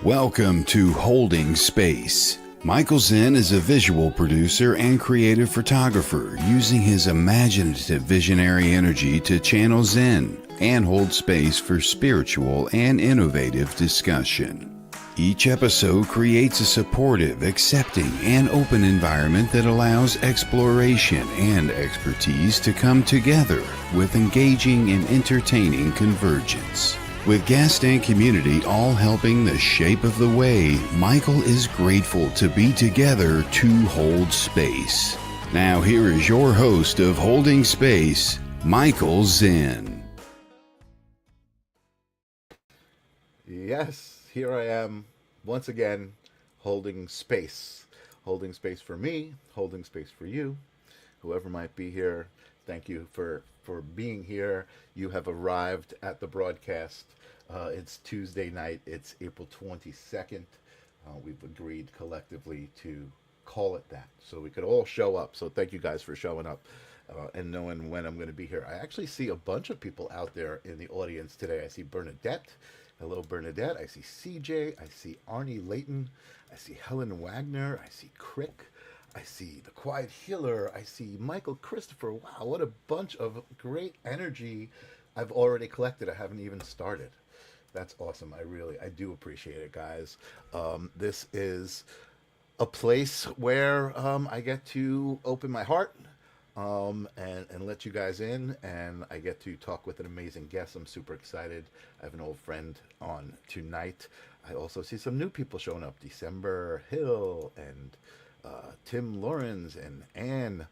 Welcome to Holding Space. Michael Zen is a visual producer and creative photographer using his imaginative visionary energy to channel Zen and hold space for spiritual and innovative discussion. Each episode creates a supportive, accepting, and open environment that allows exploration and expertise to come together with engaging and entertaining convergence. With guest and community all helping the shape of the way, Michael is grateful to be together to hold space. Now here is your host of Holding Space, Michael Zen. Yes, here I am once again holding space. Holding space for me, holding space for you, whoever might be here. Thank you for being here. You have arrived at the broadcast. It's Tuesday night. It's April 22nd. We've agreed collectively to call it that so we could all show up. So thank you guys for showing up and knowing when I'm going to be here. I actually see a bunch of people out there in the audience today. I see Bernadette. Hello, Bernadette. I see CJ. I see Arnie Layton. I see Helen Wagner. I see Crick. I see the Quiet Healer. I see Michael Christopher. Wow, what a bunch of great energy I've already collected. I haven't even started. That's awesome. I do appreciate it, guys. This is a place where I get to open my heart and let you guys in, and I get to talk with an amazing guest. I'm super excited. I have an old friend on tonight. I also see some new people showing up. December Hill and Tim Lawrence and Anne.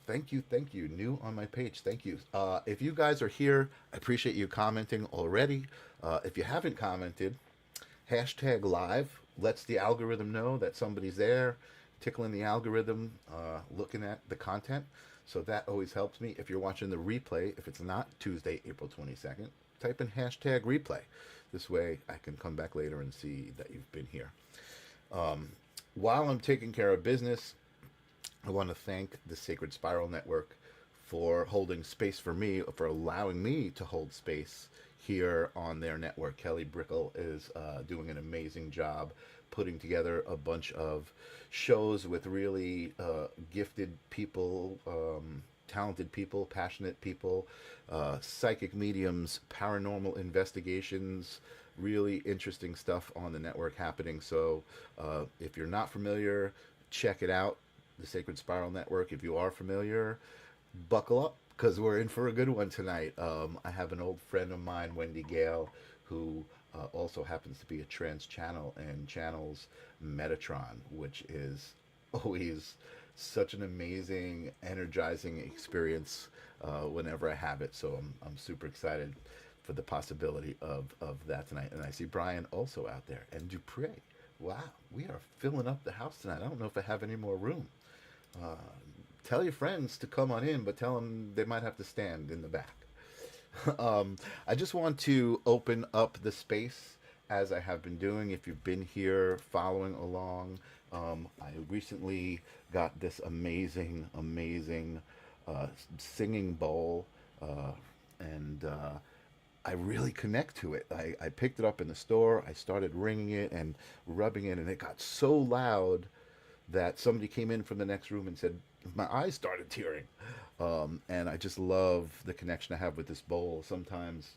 Thank you. New on my page. Thank you. If you guys are here, I appreciate you commenting already. If you haven't commented, hashtag live lets the algorithm know that somebody's there, tickling the algorithm, looking at the content. So that always helps me. If you're watching the replay, if it's not Tuesday, April 22nd, type in hashtag replay. This way I can come back later and see that you've been here. While I'm taking care of business, I want to thank the Sacred Spiral Network for holding space for me, for allowing me to hold space here on their network. Kelly Brickle is doing an amazing job putting together a bunch of shows with really gifted people, talented people, passionate people, psychic mediums, paranormal investigations, really interesting stuff on the network happening. So if you're not familiar, check it out, the Sacred Spiral Network. If you are familiar, buckle up because we're in for a good one tonight. I have an old friend of mine, Wendy Gayle, who also happens to be a trans channel and channels Metatron, which is always such an amazing, energizing experience whenever I have it. So I'm super excited for the possibility of that tonight. And I see Brian also out there, and Dupre. Wow, we are filling up the house tonight. I don't know if I have any more room. Tell your friends to come on in, but tell them they might have to stand in the back. I just want to open up the space as I have been doing. If you've been here following along, I recently got this amazing singing bowl, and I really connect to it. I picked it up in the store. I started ringing it and rubbing it, and it got so loud that somebody came in from the next room and said, my eyes started tearing. And I just love the connection I have with this bowl. Sometimes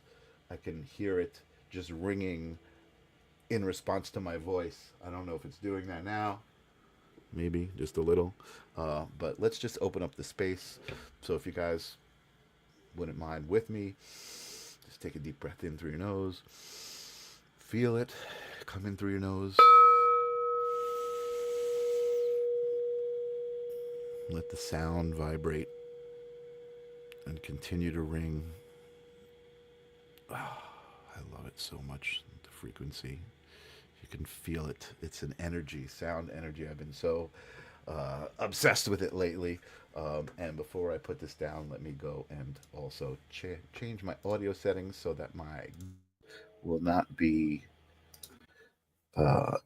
I can hear it just ringing in response to my voice. I don't know if it's doing that now. Maybe just a little. But let's just open up the space. So if you guys wouldn't mind with me, just take a deep breath in through your nose. Feel it come in through your nose. Let the sound vibrate and continue to ring. Oh, I love it so much, the frequency. You can feel it. It's an energy, sound energy. I've been so obsessed with it lately. And before I put this down, let me go and also change my audio settings so that my will not be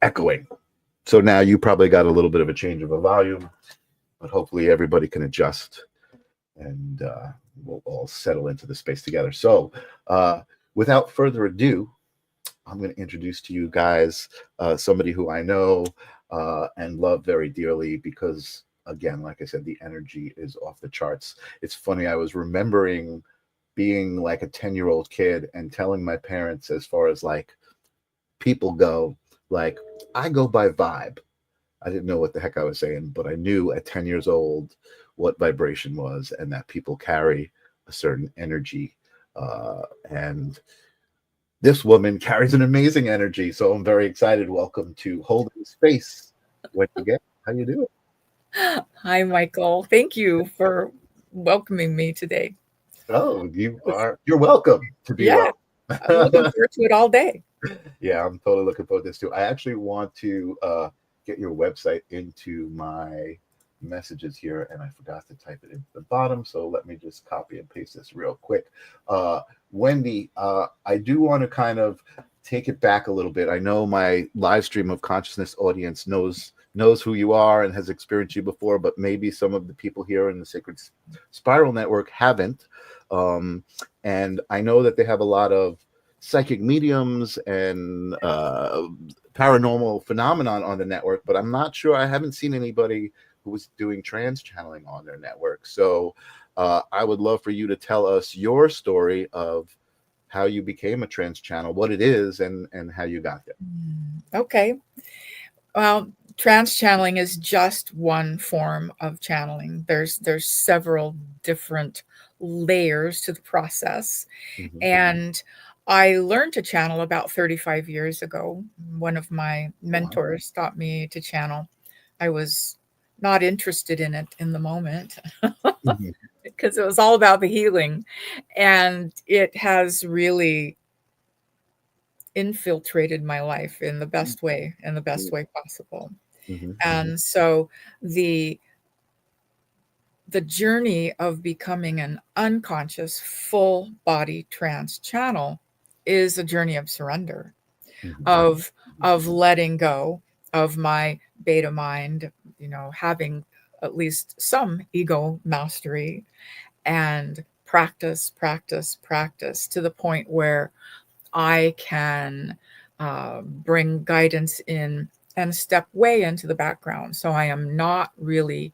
echoing. So now you probably got a little bit of a change of a volume, but hopefully everybody can adjust and we'll all settle into the space together. So without further ado, I'm going to introduce to you guys somebody who I know and love very dearly because, again, like I said, the energy is off the charts. It's funny, I was remembering being like a 10-year-old kid and telling my parents, as far as like people go, like, I go by vibe. I didn't know what the heck I was saying, but I knew at 10 years old what vibration was and that people carry a certain energy. And this woman carries an amazing energy. So I'm very excited. Welcome to Holding Space. Wendy Gayle, how you doing? Hi, Michael. Thank you for welcoming me today. Oh, Was- you're welcome to be Yeah, welcome. I'm looking forward to it all day. Yeah, I'm totally looking forward to this too. I actually want to get your website into my messages here, and I forgot to type it into the bottom. So let me just copy and paste this real quick. Uh, Wendy, I do want to kind of take it back a little bit. I know my live stream of consciousness audience knows who you are and has experienced you before, but maybe some of the people here in the Sacred Spiral Network haven't. Um, and I know that they have a lot of psychic mediums and paranormal phenomenon on the network, but I'm not sure. I haven't seen anybody who was doing trans channeling on their network. So I would love for you to tell us your story of how you became a trans channel, what it is, and how you got there. Okay. Well, trance channeling is just one form of channeling. There's several different layers to the process. Mhm. And I learned to channel about 35 years ago. One of my Wow. mentors taught me to channel. I was not interested in it in the moment Mhm. because it was all about the healing. And it has really infiltrated my life in the best way possible. Mhm. Mhm. And so the the journey of becoming an unconscious full body trance channel is a journey of surrender, Mhm. of letting go of my beta mind, having at least some ego mastery, and practice to the point where I can bring guidance in and step way into the background. So I am not really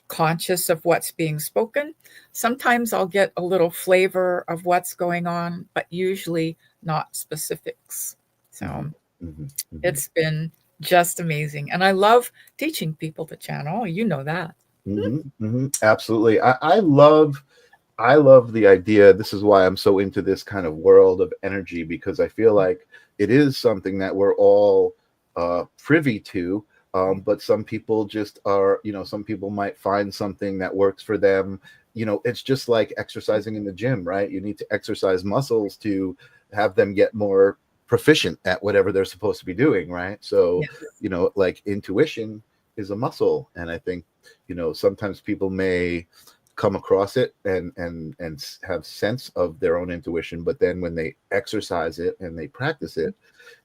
conscious of what's being spoken. Sometimes I'll get a little flavor of what's going on, but usually not specifics. Mhm. So Mhm. Mhm. it's been just amazing. And I love teaching people to channel. You know that. Mhm. Mhm. Absolutely. I love the idea. This is why I'm so into this kind of world of energy, because I feel like it is something that we're all privy to. But some people just are, some people might find something that works for them. It's just like exercising in the gym, right? You need to exercise muscles to have them get more proficient at whatever they're supposed to be doing, right? So, Yeah. like intuition is a muscle. And I think, sometimes people may come across it and have sense of their own intuition, but then when they exercise it and they practice it,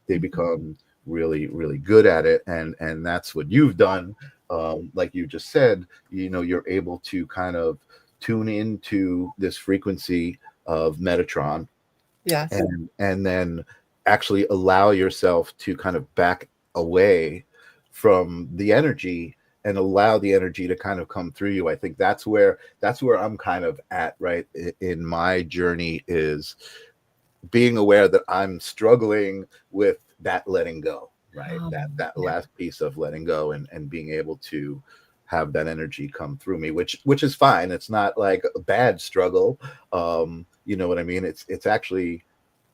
they become really really good at it, and that's what you've done. Like you just said, you're able to kind of tune into this frequency of Metatron, Yes. and then actually allow yourself to kind of back away from the energy and allow the energy to kind of come through you. I think that's where I'm kind of at, right, in my journey, is being aware that I'm struggling with that letting go, right? That Yeah. last piece of letting go, and being able to have that energy come through me, which is fine. It's not like a bad struggle. You know what I mean? It's actually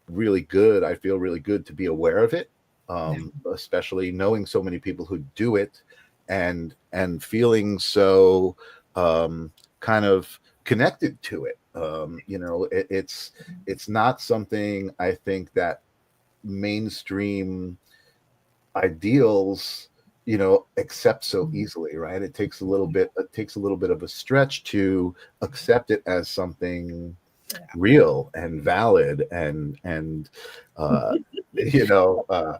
really good. I feel really good to be aware of it, Yeah. especially knowing so many people who do it, and feeling so kind of connected to it. It's not something I think that mainstream ideals accept so easily, right? It takes a little bit of a stretch to accept it as something real and valid, and uh you know uh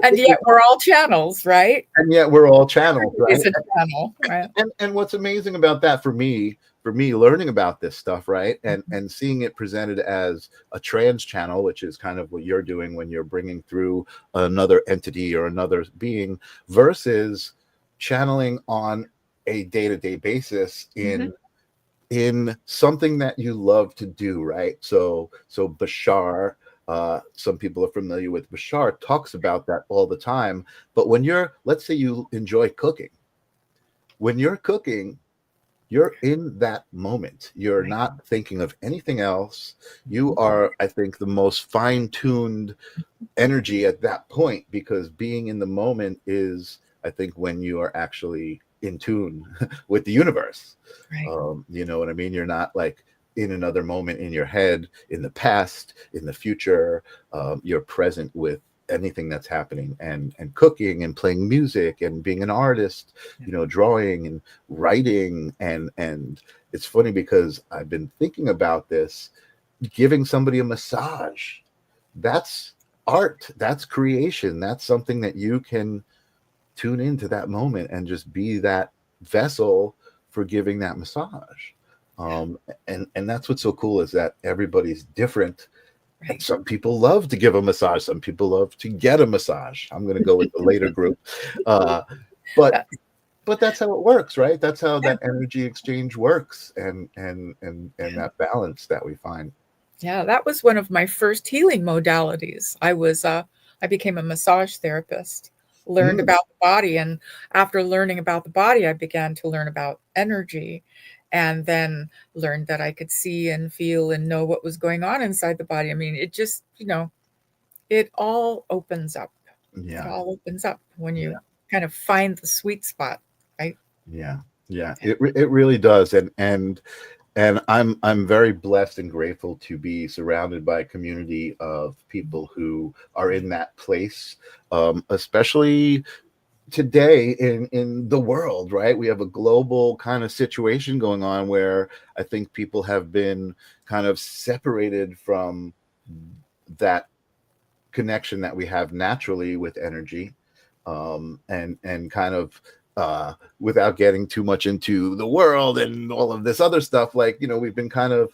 And yet we're all channels, right? and yet we're all channels, right? It's a channel, right? And what's amazing about that, for me, for me, learning about this stuff, right, and seeing it presented as a trans channel, which is kind of what you're doing when you're bringing through another entity or another being, versus channeling on a day-to-day basis in something that you love to do, right? So Bashar, some people are familiar with Bashar, talks about that all the time. But when let's say you enjoy cooking, when you're cooking, you're in that moment. You're Right. not thinking of anything else. You are, I think, the most fine-tuned energy at that point, because being in the moment is, I think, when you are actually in tune with the universe. Right. You know what I mean? You're not like in another moment in your head, in the past, in the future. You're present with anything that's happening, and cooking and playing music and being an artist, you know, drawing and writing. And it's funny because I've been thinking about this, giving somebody a massage. That's art, that's creation, that's something that you can tune into that moment and just be that vessel for giving that massage. And that's what's so cool, is that everybody's different. Right. Some people love to give a massage, some people love to get a massage. I'm going to go with the later group. But that's how it works, right? That's how that energy exchange works, and that balance that we find. Yeah, that was one of my first healing modalities. I became a massage therapist, learned about the body, and after learning about the body, I began to learn about energy, and then learned that I could see and feel and know what was going on inside the body. I mean, it just, it all opens up. It Yeah. all opens up when you Yeah. kind of find the sweet spot, right? Yeah. It really does. And I'm very blessed and grateful to be surrounded by a community of people who are in that place, especially today in the world, right? We have a global kind of situation going on where I think people have been kind of separated from that connection that we have naturally with energy, and kind of, without getting too much into the world and all of this other stuff, like, you know, we've been kind of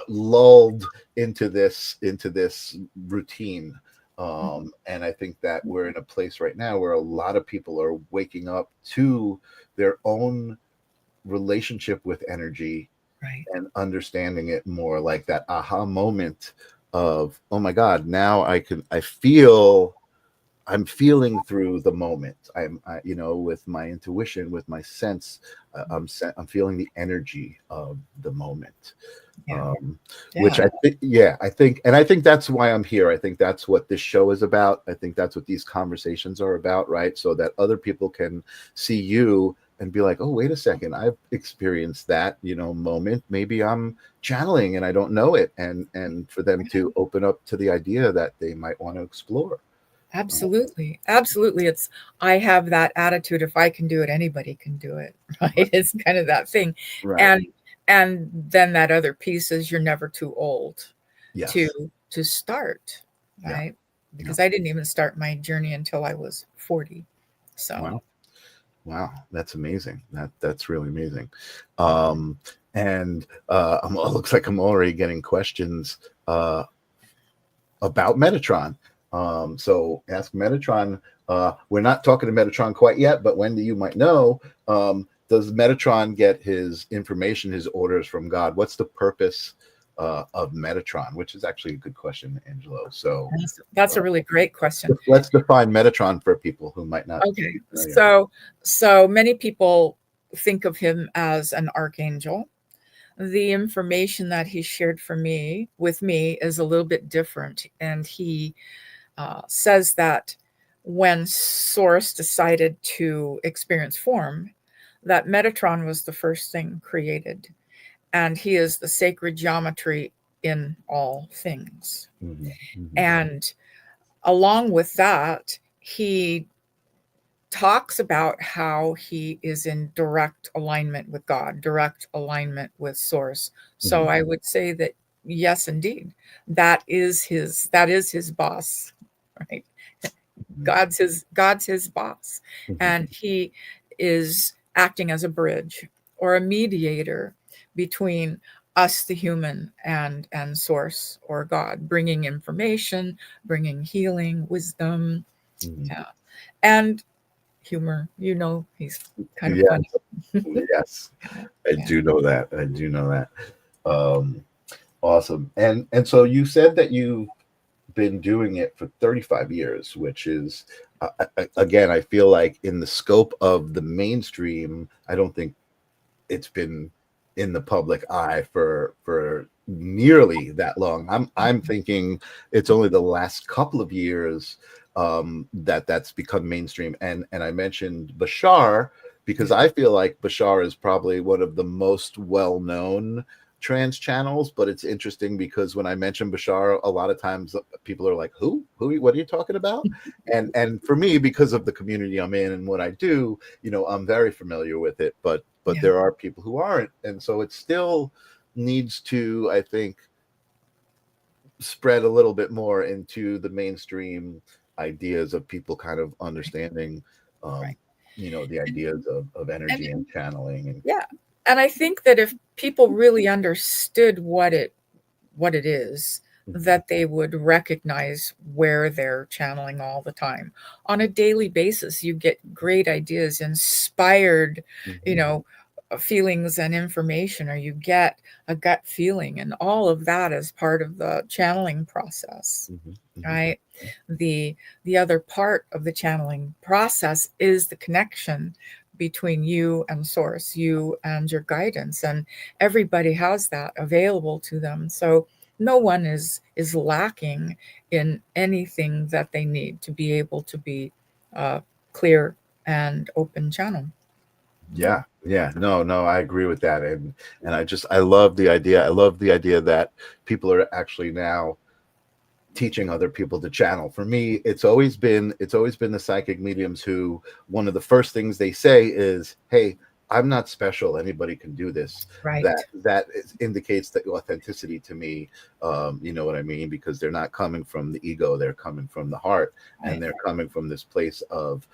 lulled into this routine. And I think that we're in a place right now where a lot of people are waking up to their own relationship with energy, Right. and understanding it more, like that aha moment of, oh my God, now I'm feeling through the moment. You know, with my intuition, with my sense, I'm feeling the energy of the moment. Yeah. Which Yeah. I think that's why I'm here. I think that's what this show is about. I think that's what these conversations are about, right? So that other people can see you and be like, oh, wait a second, I've experienced that, you know, moment. Maybe I'm channeling and I don't know it. And for them to open up to the idea that they might want to explore. Absolutely. Absolutely. I have that attitude. If I can do it, anybody can do it. Right. It's kind of that thing. Right. And then that other piece is you're never too old Yes. to start. Yeah. Right. Because I didn't even start my journey until I was 40. So Wow. That's amazing. That's really amazing. And it looks like I'm already getting questions about Metatron. So ask Metatron. We're not talking to Metatron quite yet, but Wendy, you might know. Does Metatron get his information, his orders from God? What's the purpose of Metatron? Which is actually a good question, Angelo. So that's a really great question. Let's define Metatron for people who might not. Okay. So many people think of him as an archangel. The information that he shared with me is a little bit different. And he says that when Source decided to experience form, that Metatron was the first thing created. And he is the sacred geometry in all things. And along with that, he talks about how he is in direct alignment with God, direct alignment with Source. So I would say that yes, indeed, that is his boss, right? God's his boss, and he is acting as a bridge, or a mediator between us, the human, and source or God, bringing information, bringing healing, wisdom, Mhm. yeah, and humor. He's kind of Yes, funny. yes, Yeah, I yeah. do know that. I do know that. Um, awesome. And so you said that you've been doing it for 35 years, which is, again, I feel like in the scope of the mainstream, I don't think it's been in the public eye for nearly that long. I'm thinking it's only the last couple of years that that's become mainstream. And I mentioned Bashar because I feel like Bashar is probably one of the most well known trans channels. But it's interesting because when I mention Bashar, a lot of times people are like, who, what are you talking about? And for me, because of the community I'm in and what I do, I'm very familiar with it, but Yeah, there are people who aren't, and so it still needs to, I think, spread a little bit more into the mainstream ideas of people kind of understanding, um, right. the ideas of And energy and channeling and yeah, and I think that if people really understood what it is, Mhm, that they would recognize where they're channeling all the time. On a daily basis, you get great ideas, inspired, you mhm, know, feelings and information, or you get a gut feeling, and all of that is part of the channeling process. mhm, mhm. Right? The other part of the channeling process is the connection between you and source, you and your guidance, and everybody has that available to them. So no one is lacking in anything that they need to be able to be clear and open channel. Yeah. Yeah, yeah, no, I agree with that, and I love the idea. I love the idea that people are actually now teaching other people to channel. For me, it's always been the psychic mediums who, one of the first things they say is, hey, I'm not special, anybody can do this. Right. That indicates the authenticity to me. You know what I mean? Because they're not coming from the ego, they're coming from the heart, and Right. they're coming from this place of,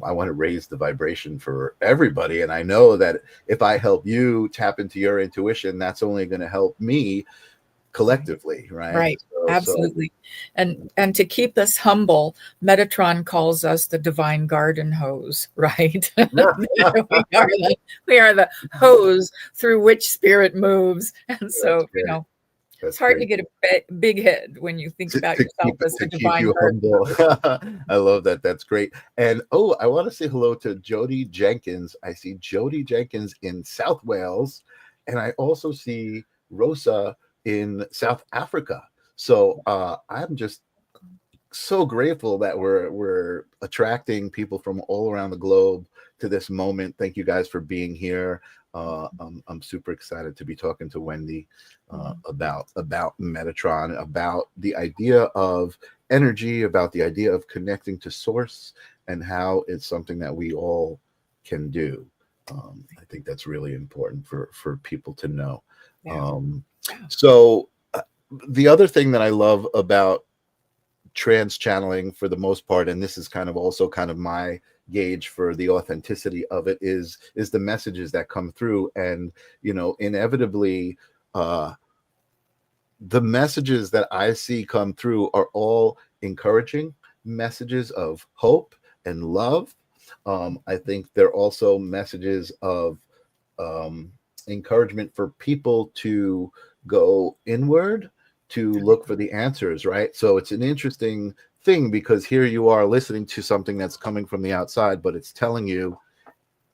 I want to raise the vibration for everybody, and I know that if I help you tap into your intuition, that's only going to help me collectively, right? Right. So Absolutely. And to keep us humble, Metatron calls us the divine garden hose, right? we are the we are the hose through which spirit moves. And that's so, great. it's That's hard to great. get a big head when you think about To yourself keep as to the keep divine you garden humble. hose. I love that. That's great. And oh, I want to say hello to Jody Jenkins. I see Jody Jenkins in South Wales, and I also see Rosa in South Africa. So I'm just so grateful that we're attracting people from all around the globe to this moment. Thank you guys for being here. I'm super excited to be talking to Wendy about Metatron, about the idea of energy, about the idea of connecting to source, and how it's something that we all can do. I think that's really important for people to know. Yeah. Um, Yeah. so the other thing that I love about trans channeling for the most part, and this is kind of also kind of my gauge for the authenticity of it, is the messages that come through. And inevitably, uh the messages that I see come through are all encouraging messages of hope and love. I think they're also messages of um, encouragement for people to go inward to look for the answers, right? So it's an interesting thing because here you are listening to something that's coming from the outside, but it's telling you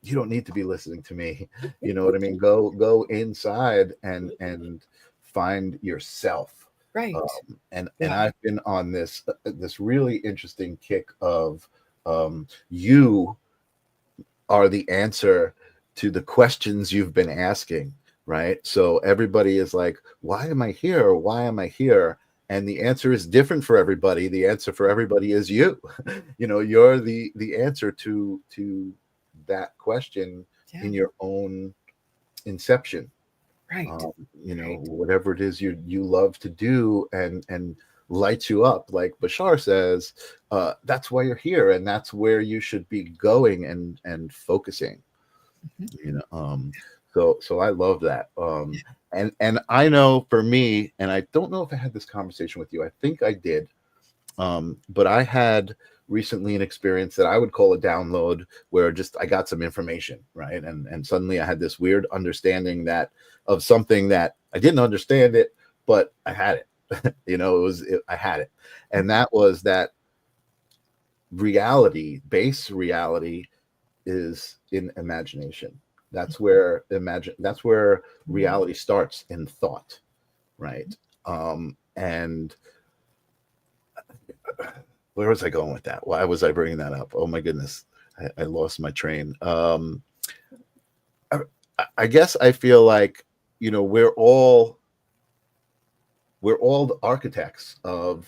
you don't need to be listening to me. You know what I mean? Go inside and find yourself. Right. And Yeah. I've been on this really interesting kick of you are the answer to the questions you've been asking, right? So everybody is like, why am I here? Why am I here? And the answer is different for everybody. The answer for everybody is you. You're the answer to that question Yeah. in your own inception. Right. um, Right. whatever it is you love to do and lights you up, like Bashar says, that's why you're here, and that's where you should be going and focusing. Mhm. you know um So I love that. And I know for me, and I don't know if I had this conversation with you. I think I did. But I had recently an experience that I would call a download, where just I got some information, right? And suddenly I had this weird understanding that of something that I didn't understand it, but I had it. I had it. And that was that reality, base reality, is in imagination. That's where reality starts, in thought, right? And where was I going with that? Why was I bringing that up? Oh my goodness, I lost my train. I guess I feel like, we're all the architects of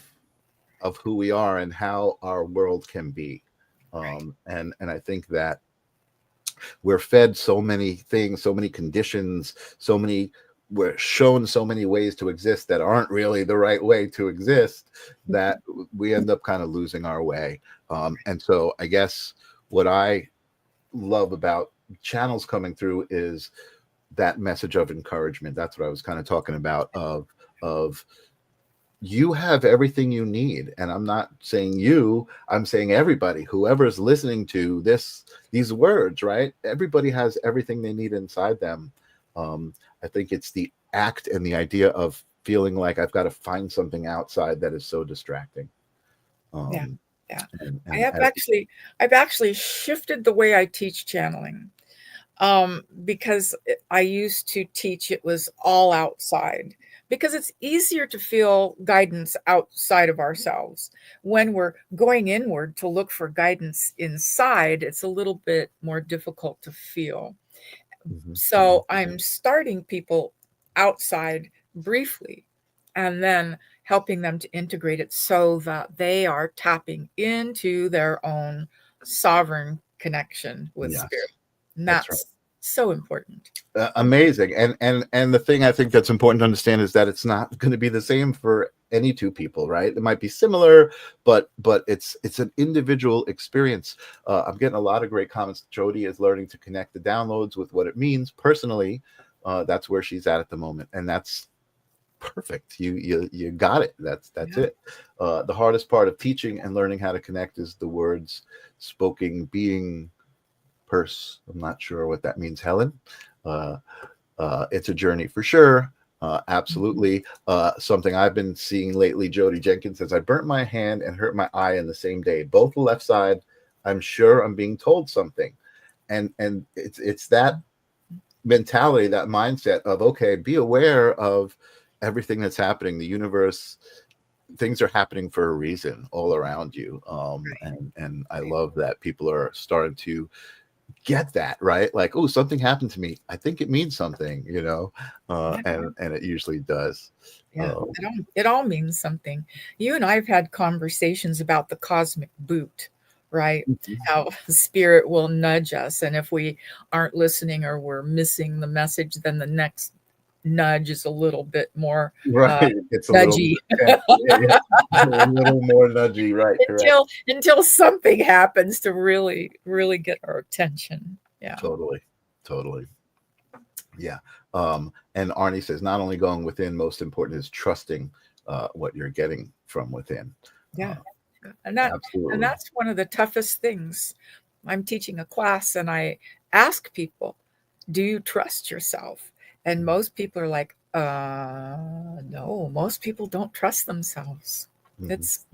who we are and how our world can be. And I think that we're fed so many things, so many conditions, we're shown so many ways to exist that aren't really the right way to exist, that we end up kind of losing our way. And so I guess what I love about channels coming through is that message of encouragement. That's what I was kind of talking about, of you have everything you need. And I'm not saying you, I'm saying everybody, whoever's listening to these words, right? Everybody has everything they need inside them. I think it's the act and the idea of feeling like I've got to find something outside that is so distracting. Yeah. And I've actually shifted the way I teach channeling, because I used to teach it was all outside, because it's easier to feel guidance outside of ourselves. When we're going inward to look for guidance inside, it's a little bit more difficult to feel. So I'm starting people outside briefly, and then helping them to integrate it so that they are tapping into their own sovereign connection with Yes, spirit. And that's right. that's so important. Amazing. And the thing I think that's important to understand is that it's not going to be the same for any two people, right? It might be similar, but it's an individual experience. I'm getting a lot of great comments. Jody is learning to connect the downloads with what it means personally. That's where she's at the moment, and that's perfect. You got it. That's Yeah. it. The hardest part of teaching and learning how to connect is the words spoken, being purse. I'm not sure what that means, Helen. Uh, it's a journey for sure. Absolutely. Something I've been seeing lately, Jody Jenkins says, I burnt my hand and hurt my eye in the same day, both the left side. I'm sure I'm being told something. And it's that mentality, that mindset of, okay, be aware of everything that's happening. The universe, things are happening for a reason all around you. And I love that people are starting to get that, right? Like, oh, something happened to me, I think it means something, and it usually does. Yeah, it all means something. You and I have had conversations about the cosmic boot, right? How spirit will nudge us, and if we aren't listening or we're missing the message, then the next nudge is a little bit more Right, it's a nudgy. a little more nudgy, right? Correct. Until something happens to really get our attention. Yeah. Totally. Yeah. And Arnie says, not only going within, most important is trusting what you're getting from within. Yeah. Absolutely. And that's one of the toughest things. I'm teaching a class and I ask people, do you trust yourself? And most people are like, no, most people don't trust themselves. That's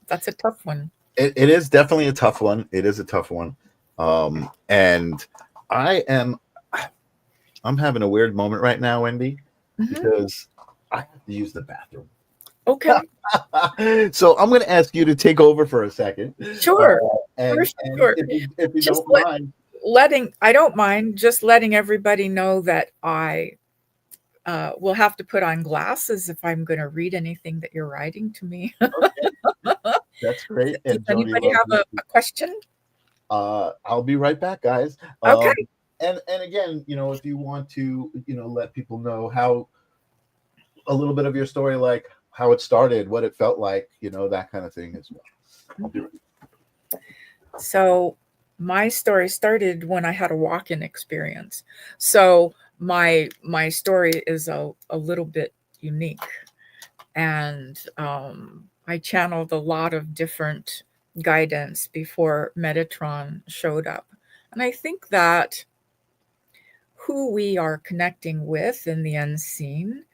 a tough one. It is definitely a tough one. It is a tough one. And I'm having a weird moment right now, Wendy, because I have to use the bathroom. Okay. So I'm going to ask you to take over for a second. Sure. And Sure. if you don't mind. I don't mind just letting everybody know that I will have to put on glasses if I'm going to read anything that you're writing to me. Okay. That's great. Does anybody have a question? I'll be right back, guys. Okay. And again, if you want to, let people know how a little bit of your story, like how it started, what it felt like, that kind of thing as well. I'll be right back. So my story started when I had a walk-in experience. So my story is a little bit unique, and I channeled a lot of different guidance before Metatron showed up. And I think that who we are connecting with in the unseen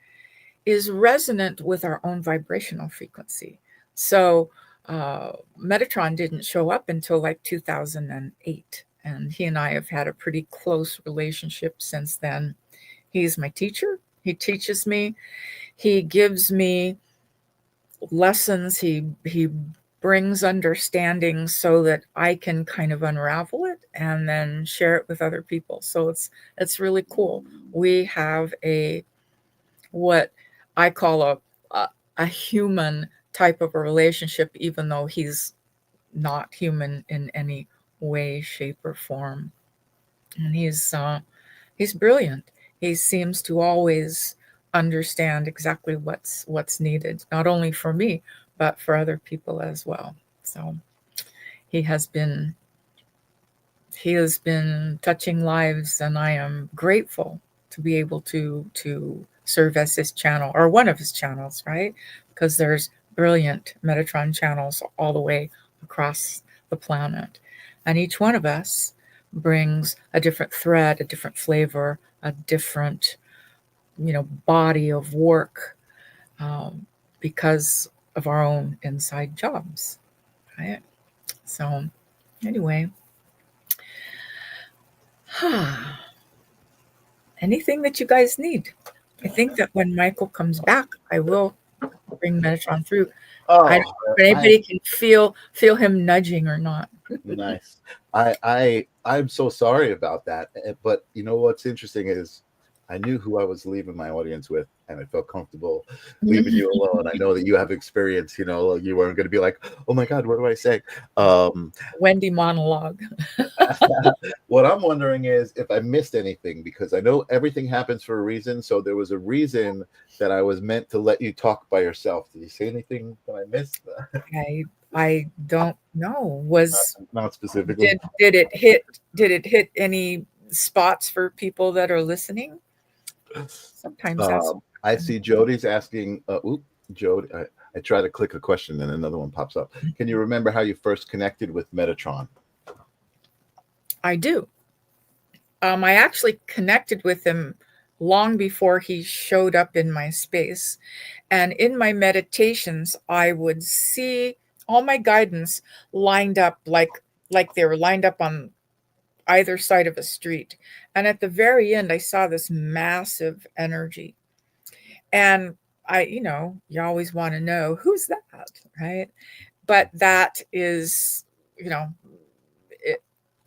is resonant with our own vibrational frequency. So Metatron didn't show up until like 2008. And he and I have had a pretty close relationship since then. He's my teacher. He teaches me. He gives me lessons. He brings understanding so that I can kind of unravel it and then share it with other people. So it's really cool. We have a what I call a human type of a relationship, even though he's not human in any way, shape, or form. And he's brilliant. He seems to always understand exactly what's needed, not only for me, but for other people as well. So he has been touching lives, and I am grateful to be able to serve as his channel, or one of his channels, right? Because there's brilliant Metatron channels all the way across the planet, and each one of us brings a different thread, a different flavor, a different body of work, because of our own inside jobs, right? So anyway, anything that you guys need. I think that when Michael comes back, I will bring Metatron through. I don't Oh, know if anybody can feel him nudging or not. nice. I'm so sorry about that. But you know what's interesting is I knew who I was leaving my audience with, and I felt comfortable leaving you alone. I know that you have experience. You weren't going to be like, "Oh my God, what do I say?" Wendy monologue. What I'm wondering is if I missed anything, because I know everything happens for a reason. So there was a reason that I was meant to let you talk by yourself. Did you say anything that I missed? I don't know. Not specifically. Did it hit any spots for people that are listening? Sometimes that's I see Jody's asking. Jody, I try to click a question and another one pops up. Can you remember how you first connected with Metatron? I do. I actually connected with him long before he showed up in my space. And in my meditations, I would see all my guidance lined up like they were lined up on either side of a street. And at the very end, I saw this massive energy. And you always want to know who's that, right? But that is,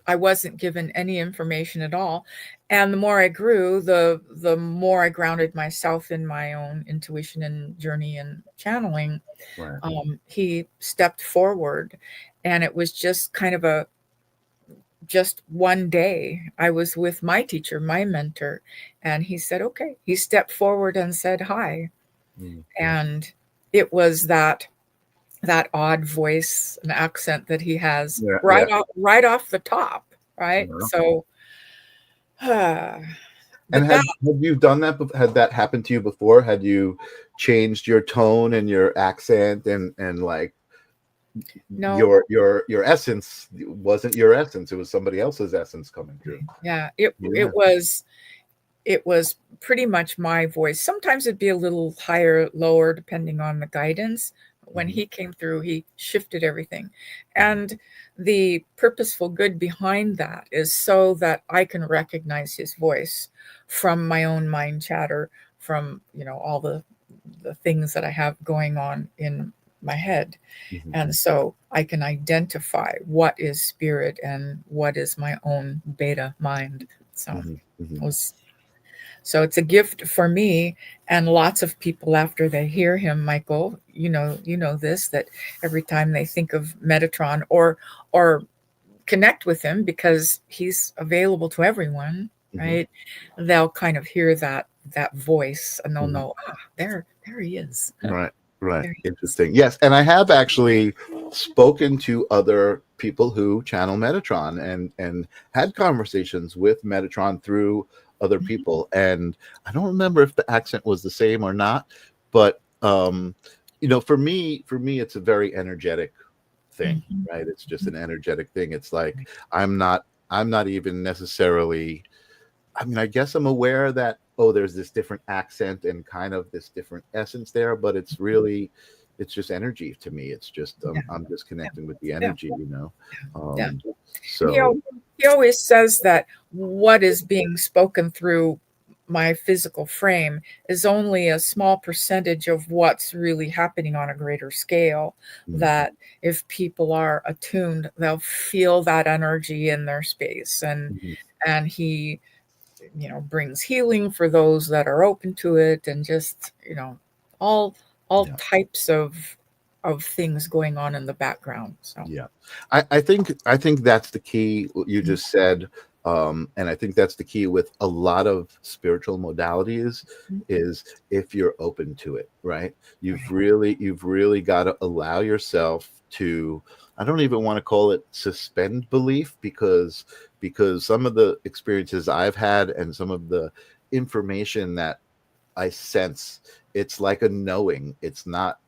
I wasn't given any information at all. And the more I grew, the more I grounded myself in my own intuition and journey and channeling. Right. He stepped forward, and it was just kind of just one day. I was with my teacher, my mentor, and he said, okay. He stepped forward and said hi. Mm-hmm. And it was that odd voice and accent that he has right off the top, right? Yeah. So and have you done that? Had that happened to you before? Had you changed your tone and your accent and like no, your essence wasn't your essence? It was somebody else's essence coming through. Yeah, it was pretty much my voice. Sometimes it'd be a little higher, lower, depending on the guidance. When he came through, he shifted everything. And the purposeful good behind that is so that I can recognize his voice from my own mind chatter, from all the things that I have going on in my head. And so I can identify what is spirit and what is my own beta mind. So so it's a gift for me and lots of people after they hear him, Michael. You know this, that every time they think of Metatron or connect with him, because he's available to everyone, right? They'll kind of hear that voice and they'll know, there he is. Right. Interesting. Yes. And I have actually spoken to other people who channel Metatron and had conversations with Metatron through other people. And I don't remember if the accent was the same or not, but for me, it's a very energetic thing, Mhm. right? It's just an energetic thing. It's like I'm not even necessarily, I mean, I guess I'm aware that, oh, there's this different accent and kind of this different essence there, but it's just energy to me. It's just Yeah, I'm just connecting with the yeah, energy, yeah. And So he always says that what is being spoken through my physical frame is only a small percentage of what's really happening on a greater scale. mm, That if people are attuned, they'll feel that energy in their space, mhm, and he, brings healing for those that are open to it, and just, all yeah. types of things going on in the background. So Yeah, I think that's the key. What you just said, and I think that's the key with a lot of spiritual modalities Mhm. is if you're open to it, right? Right. You've really got to allow yourself to. I don't even want to call it suspend belief because some of the experiences I've had and some of the information that I sense, it's like a knowing. It's not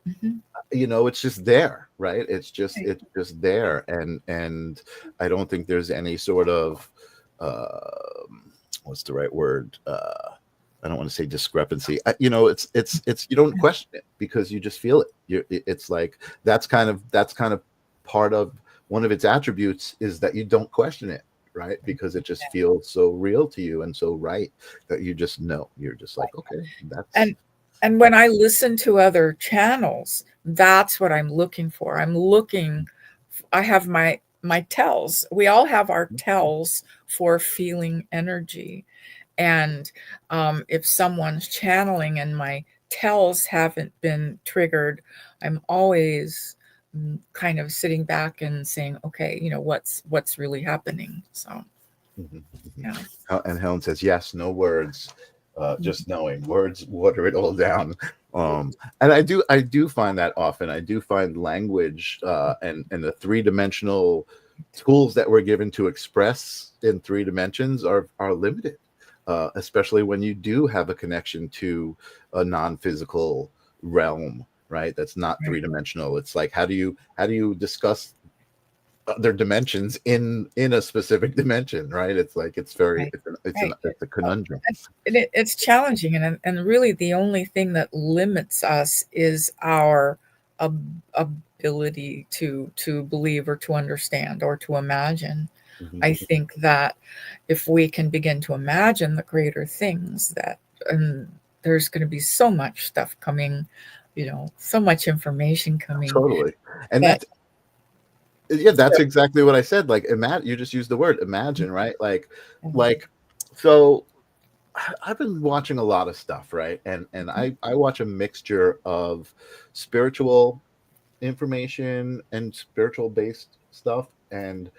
Mhm. it's just there, right? it's just Right. it's just there, and I don't think there's any sort of what's the right word, I don't want to say discrepancy. It's you don't question it because you just feel it. It's like that's kind of part of one of its attributes is that you don't question it, right? Because it just feels so real to you and so right that you just know. You're just like, okay, that's And and when I listen to other channels, that's what I'm looking for. I have my tells. We all have our tells for feeling energy. And if someone's channeling and my tells haven't been triggered, I'm always kind of sitting back and saying, okay, what's really happening. So Mhm, mhm. yeah. And Helen says, yes, no words, just knowing. Words water it all down. And I do find that often. I do find language and the three-dimensional tools that we're given to express in three dimensions are limited, especially when you do have a connection to a non-physical realm, right? That's not Right. three-dimensional. It's like how do you discuss other dimensions in a specific dimension, right? It's like it's very Right. it's Right. it's a conundrum. It's challenging, and really the only thing that limits us is our ability to believe or to understand or to imagine. I Mhm. think that if we can begin to imagine the greater things, that and there's going to be so much stuff coming, so much information coming Totally. And that. that's exactly what I said. Like imagine, you just used the word imagine, right? um, Like so I've been watching a lot of stuff, right? And mhm, I watch a mixture of spiritual information and spiritual based stuff and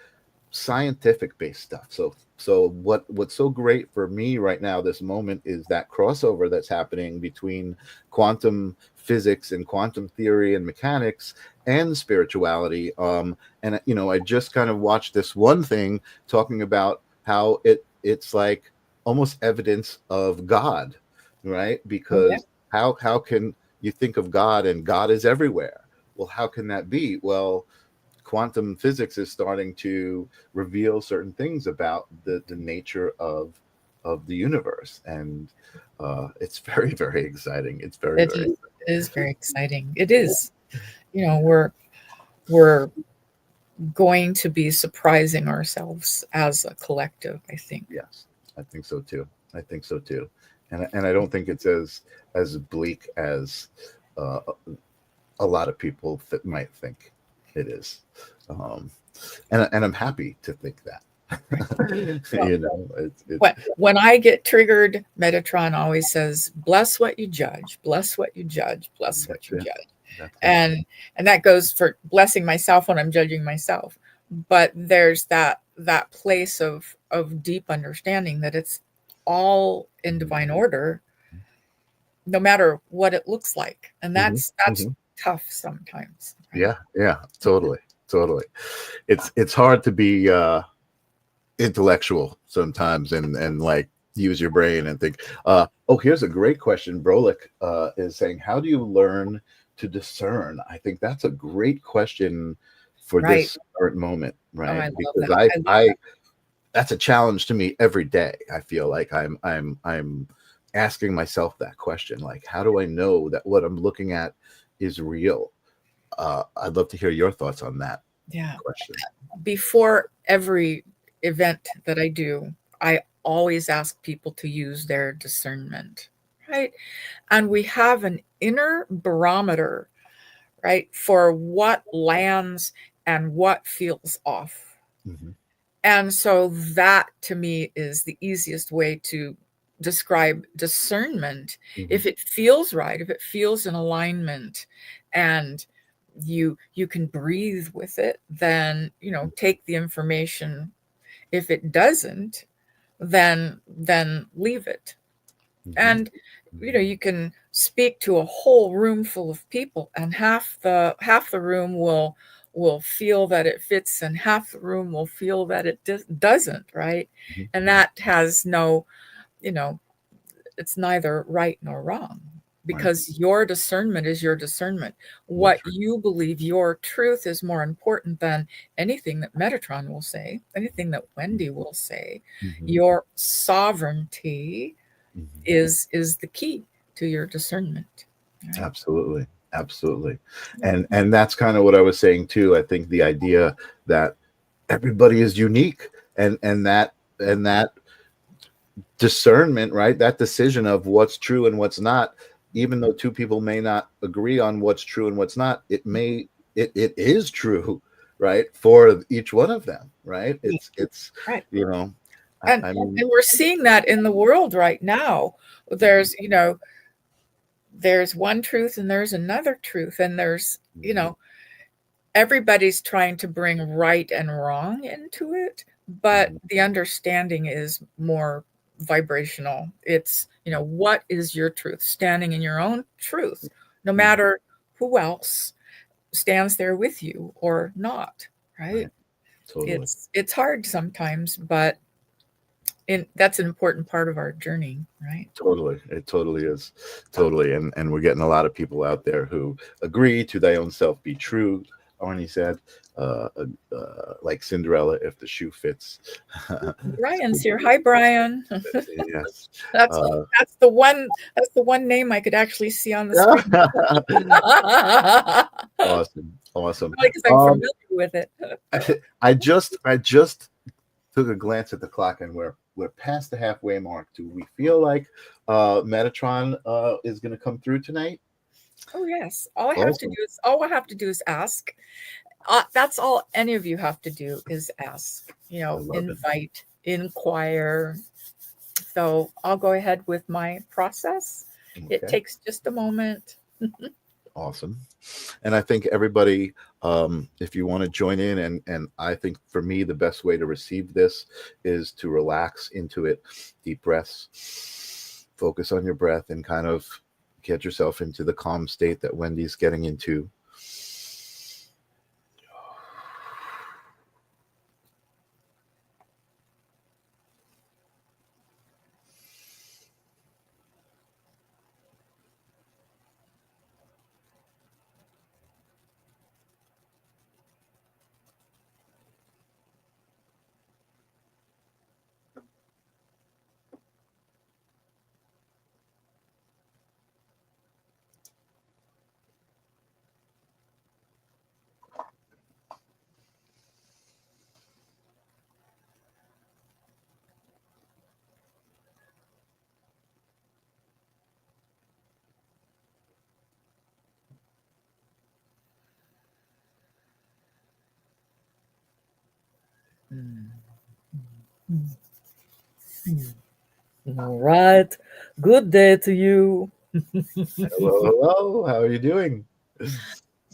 scientific based stuff. So what's so great for me right now, this moment, is that crossover that's happening between quantum physics and quantum theory and mechanics and spirituality. And I just kind of watched this one thing talking about how it's like almost evidence of God, right? oh yeah, Because how can you think of God and God is everywhere? Well, how can that be? Well, quantum physics is starting to reveal certain things about the nature of the universe, and it's very, very exciting. It's very, it very is very exciting. It is. We're going to be surprising ourselves as a collective, I think. yes, I think so too. I think so too. And I don't think it's as bleak as uh, a lot of people might think it is. um, and I'm happy to think that. Right. Well, It's when I get triggered, Metatron always says, "Bless what you judge, bless what you judge, bless what that's you it. judge," That's it. and that goes for blessing myself when I'm judging myself. But there's that place of deep understanding that it's all in divine order, no matter what it looks like, and Mhm, that's mhm. tough sometimes, right? Yeah, yeah, totally, totally. It's hard to be intellectual sometimes, and like use your brain and think. Here's a great question. Brolick is saying, how do you learn to discern? I think that's a great question for Right. this current moment, Oh, right? I love Because that. I love I that. that's a challenge to me every day. I feel like I'm asking myself that question, like, how do I know that what I'm looking at is real? I'd love to hear your thoughts on that Yeah. question. Before every event that I do, I always ask people to use their discernment, right? And we have an inner barometer, right, for what lands and what feels off. Hmm. And so that to me is the easiest way to describe discernment. Hmm. If it feels right, if it feels in alignment, and you can breathe with it, then take the information. If it doesn't, then leave it. Hmm. And you can speak to a whole room full of people, and half the room will feel that it fits, and half the room will feel that it doesn't, right? Hmm. And that has no, you know it's neither right nor wrong, Right. because your discernment is your discernment. What That's right. you believe, your truth, is more important than anything that Metatron will say, anything that Wendy will say. Hmm. Your sovereignty Hmm. is the key to your discernment, right? Absolutely. Absolutely. And that's kind of what I was saying too. I think the idea that everybody is unique, and that discernment, right? That decision of what's true and what's not, even though two people may not agree on what's true and what's not, it is true, right? For each one of them, right? Yeah, It's right. you know, And, I and mean, and we're seeing that in the world right now. mhm, There's one truth and there's another truth, and there's mhm, everybody's trying to bring right and wrong into it, but mhm, the understanding is more vibrational. It's, what is your truth? Standing in your own truth, no mhm, matter who else stands there with you or not, right? right, totally. It's hard sometimes, but that's an important part of our journey, right? Totally. It totally is. Totally. And we're getting a lot of people out there who agree to thy own self be true. Arnie said, like Cinderella, if the shoe fits. Brian's here. Hi, Brian. Yes. That's Uh, that's the one name I could actually see on the screen. awesome. Awesome. Because I'm familiar with it. I just took a glance at the clock, and we're past the halfway mark. Do we feel like Metatron is going to come through tonight? Oh yes. All I have to do is ask. That's all any of you have to do is ask. I love it. Invite, inquire. So I'll go ahead with my process. It Okay. takes just a moment. Awesome. And I think everybody, if you want to join in, and I think for me, the best way to receive this is to relax into it, deep breaths, focus on your breath, and kind of get yourself into the calm state that Wendy's getting into. All right. Good day to you. Hello, hello. How are you doing?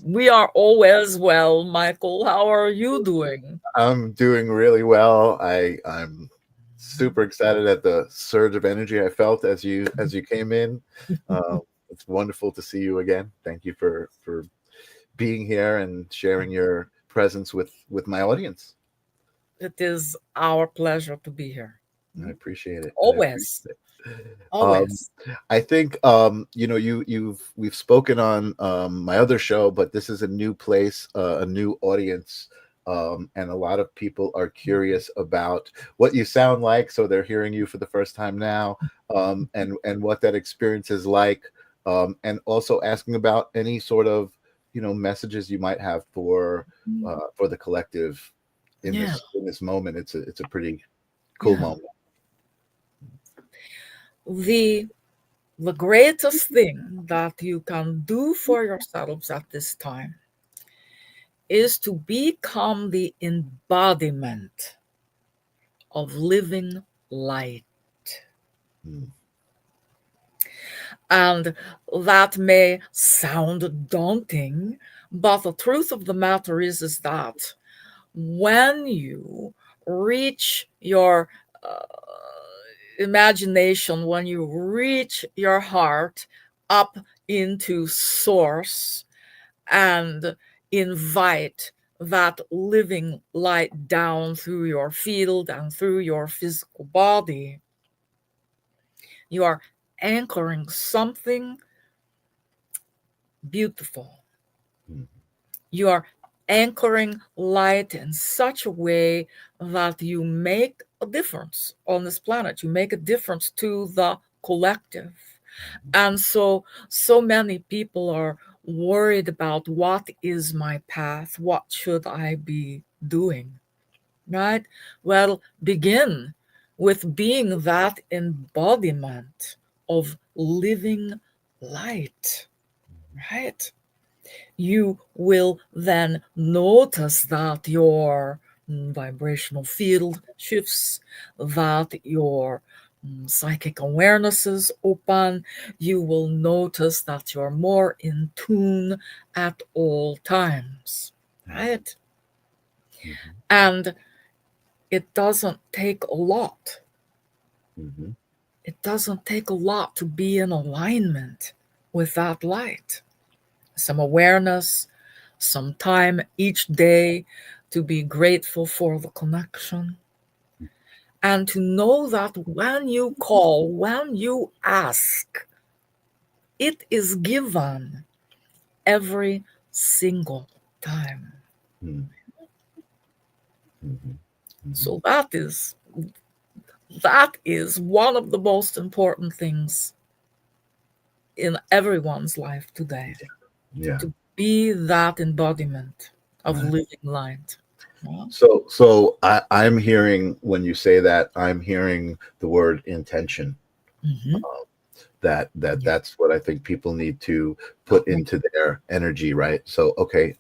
We are always well, Michael. How are you doing? I'm doing really well. I'm super excited at the surge of energy I felt as you came in. Uh, it's wonderful to see you again. Thank you for being here and sharing your presence with my audience. it is our pleasure to be here. I appreciate it. I appreciate Always, it. Um, always. I think you know, we've spoken on my other show, but this is a new place, a new audience, and a lot of people are curious about what you sound like, so they're hearing you for the first time now, and what that experience is like, and also asking about any sort of, you know, messages you might have for the collective in Yeah. this moment. It's a pretty cool Yeah. moment. The the greatest thing that you can do for yourselves at this time is to become the embodiment of living light. Mm, And that may sound daunting, but the truth of the matter is that when you reach your uh, imagination, when you reach your heart up into source and invite that living light down through your field and through your physical body, you are anchoring something beautiful. mm, You are anchoring light in such a way that you make a difference on this planet. You make a difference to the collective. And so many people are worried about what is my path? What should I be doing? Right? Well, begin with being that embodiment of living light, right? You will then notice that your vibrational field shifts, that your psychic awarenesses open. You will notice that you're more in tune at all times, right? mhm, And it doesn't take a lot. mhm, It doesn't take a lot to be in alignment with that light. Some awareness, some time each day to be grateful for the connection, and to know that when you call, when you ask, it is given every single time. mm, mhm, mhm. So that is one of the most important things in everyone's life today, Yeah. to be that embodiment of Right. living light. Yeah. So I'm hearing, when you say that, I'm hearing the word intention. Mhm. That that's what I think people need to put into their energy, right? So okay,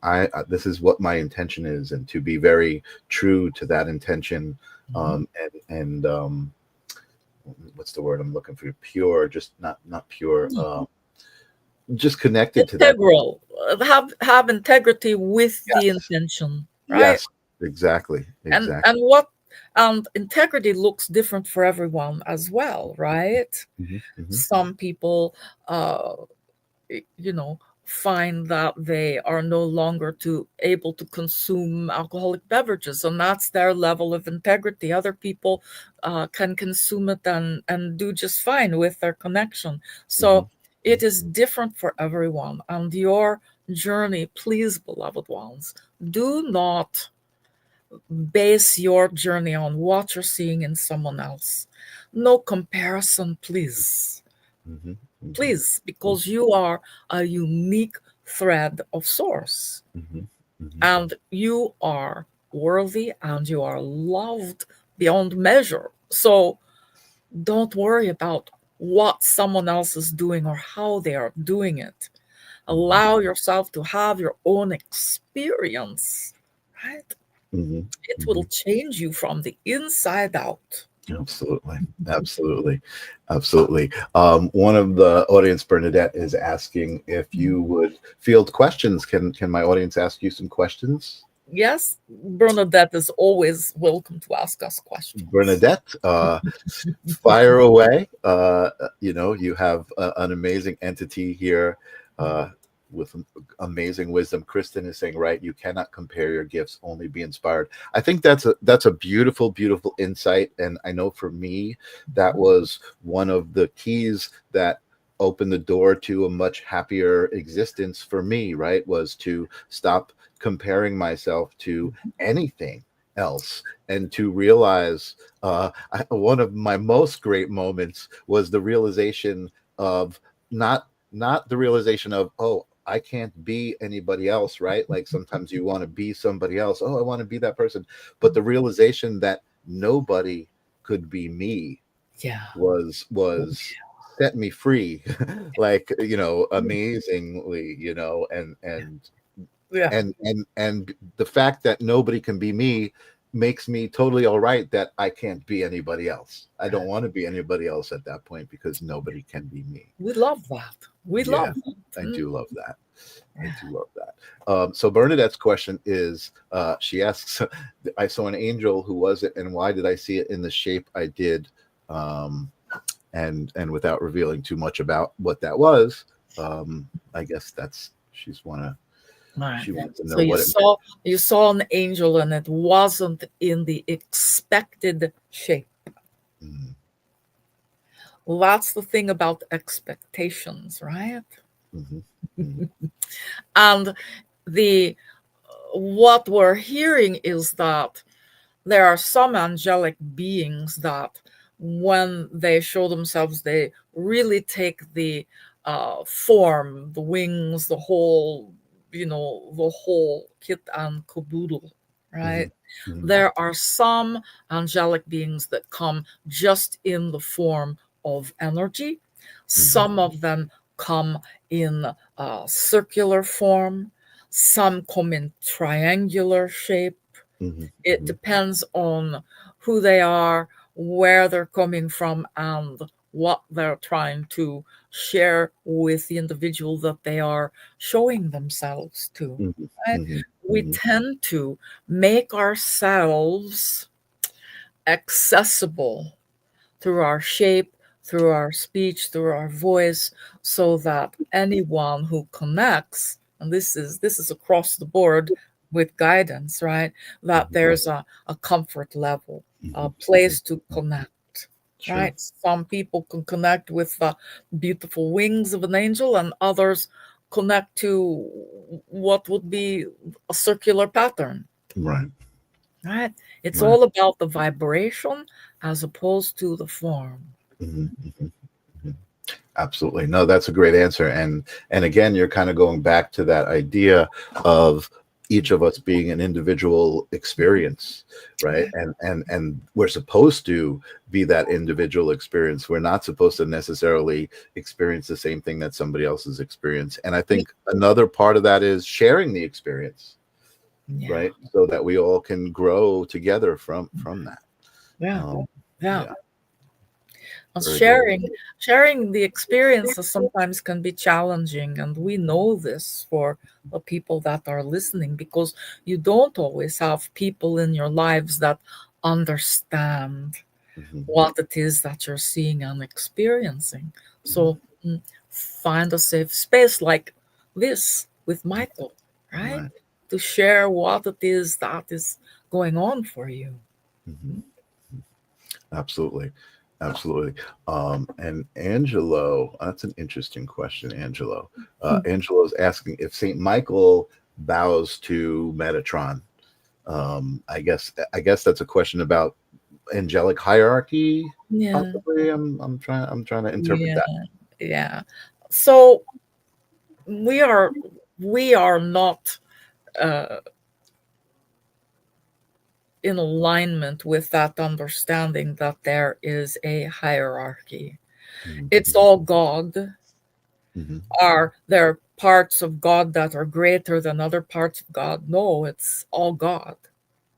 this is what my intention is, and to be very true to that intention, Mhm. and what's the word I'm looking for? Pure, just not pure, just connected to that. Integral, have integrity with the Yes, intention, right? yes, exactly, and exactly. and what and integrity looks different for everyone as well, right? Hmm, hmm, Some people uh find that they are no longer able to consume alcoholic beverages, and that's their level of integrity. Other people can consume it and do just fine with their connection. hmm, So it is different for everyone, and your journey, please, beloved ones, do not base your journey on what you're seeing in someone else. No comparison, please. hmm, hmm, Please, because you are a unique thread of source, hmm, hmm. and you are worthy and you are loved beyond measure. So don't worry about what someone else is doing or how they are doing it. Mhm, Allow yourself to have your own experience, right? mhm, It will mhm. change you from the inside out. Absolutely, absolutely, absolutely. One of the audience, Bernadette, is asking if you would field questions. Can my audience ask you some questions? Yes, Bernadette is always welcome to ask us questions. Bernadette, fire away. You know, you have an amazing entity here. Uh, with amazing wisdom. Kristen is saying, right, you cannot compare your gifts, only be inspired. I think that's a beautiful, beautiful insight. And I know for me, that was one of the keys that opened the door to a much happier existence for me, right? Was to stop comparing myself to anything else and to realize one of my most great moments was the realization of not the realization of, oh, I can't be anybody else, right? Like sometimes you want to be somebody else. Oh, I want to be that person. But the realization that nobody could be me Yeah. was set me free. Like, amazingly, Yeah. and the fact that nobody can be me makes me totally all right that I can't be anybody else. I don't want to be anybody else at that point because nobody can be me. We love that. We Yeah, love that. I do love that. I do love that. So Bernadette's question is, she asks, I saw an angel, who was it, and why did I see it in the shape I did? And without revealing too much about what that was, I guess that's Right. she wants to So know what it meant. you saw an angel and it wasn't in the expected shape. Mhm, Well, that's the thing about expectations, right? mhm, mhm, And the what we're hearing is that there are some angelic beings that when they show themselves, they really take the form, the wings, the whole kit and caboodle, right? mhm, mhm, There are some angelic beings that come just in the form of energy. mhm, Some of them come in circular form. Some come in triangular shape. mhm, It mhm, depends on who they are, where they're coming from, and what they're trying to share with the individual that they are showing themselves to. mhm, Right? mhm, We mhm, tend to make ourselves accessible through our shape, through our speech, through our voice, so that anyone who connects, and this is across the board with guidance, right? That mhm, there's a comfort level, a mhm, mhm. place to connect. Sure. Right? Some people can connect with the beautiful wings of an angel, and others connect to what would be a circular pattern. Right. Right? It's Right. all about the vibration as opposed to the form. Mhm, mhm, mhm. Absolutely. No, that's a great answer. And again, you're kind of going back to that idea of each of us being an individual experience, right? And we're supposed to be that individual experience. We're not supposed to necessarily experience the same thing that somebody else has experienced. And I think another part of that is sharing the experience, Yeah, right? So that we all can grow together from that. yeah, Um, yeah. yeah, And very good. sharing the experiences sometimes can be challenging, and we know this for the people that are listening because you don't always have people in your lives that understand Mhm. what it is that you're seeing and experiencing. Mhm. So find a safe space like this with Michael, right? Right. To share what it is that is going on for you. Mhm. Absolutely. Absolutely. And Angelo, that's an interesting question, Angelo. Angelo is asking if Saint Michael bows to Metatron. I guess that's a question about angelic hierarchy. Yeah, Possibly, I'm trying to interpret yeah, that. yeah. So we are not uh, in alignment with that understanding that there is a hierarchy. Mhm, It's all God. mhm, Are there parts of God that are greater than other parts of God? No, it's all God.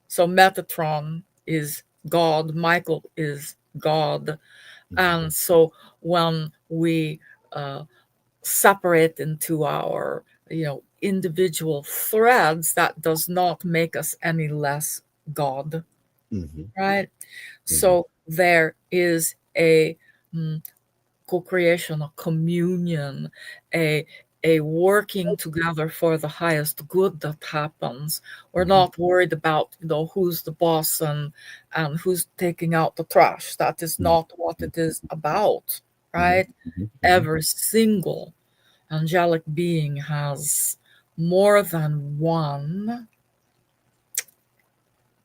So Metatron is God, Michael is God. mhm, And so when we uh, separate into our individual threads, that does not make us any less God, mhm, right? mhm, So there is a mm, co-creation, a communion, a a working together for the highest good that happens. We're Mhm. not worried about, who's the boss and who's taking out the trash. That is Mhm. not what it is about, Mhm. right? Mhm. Mhm. Every single angelic being has more than one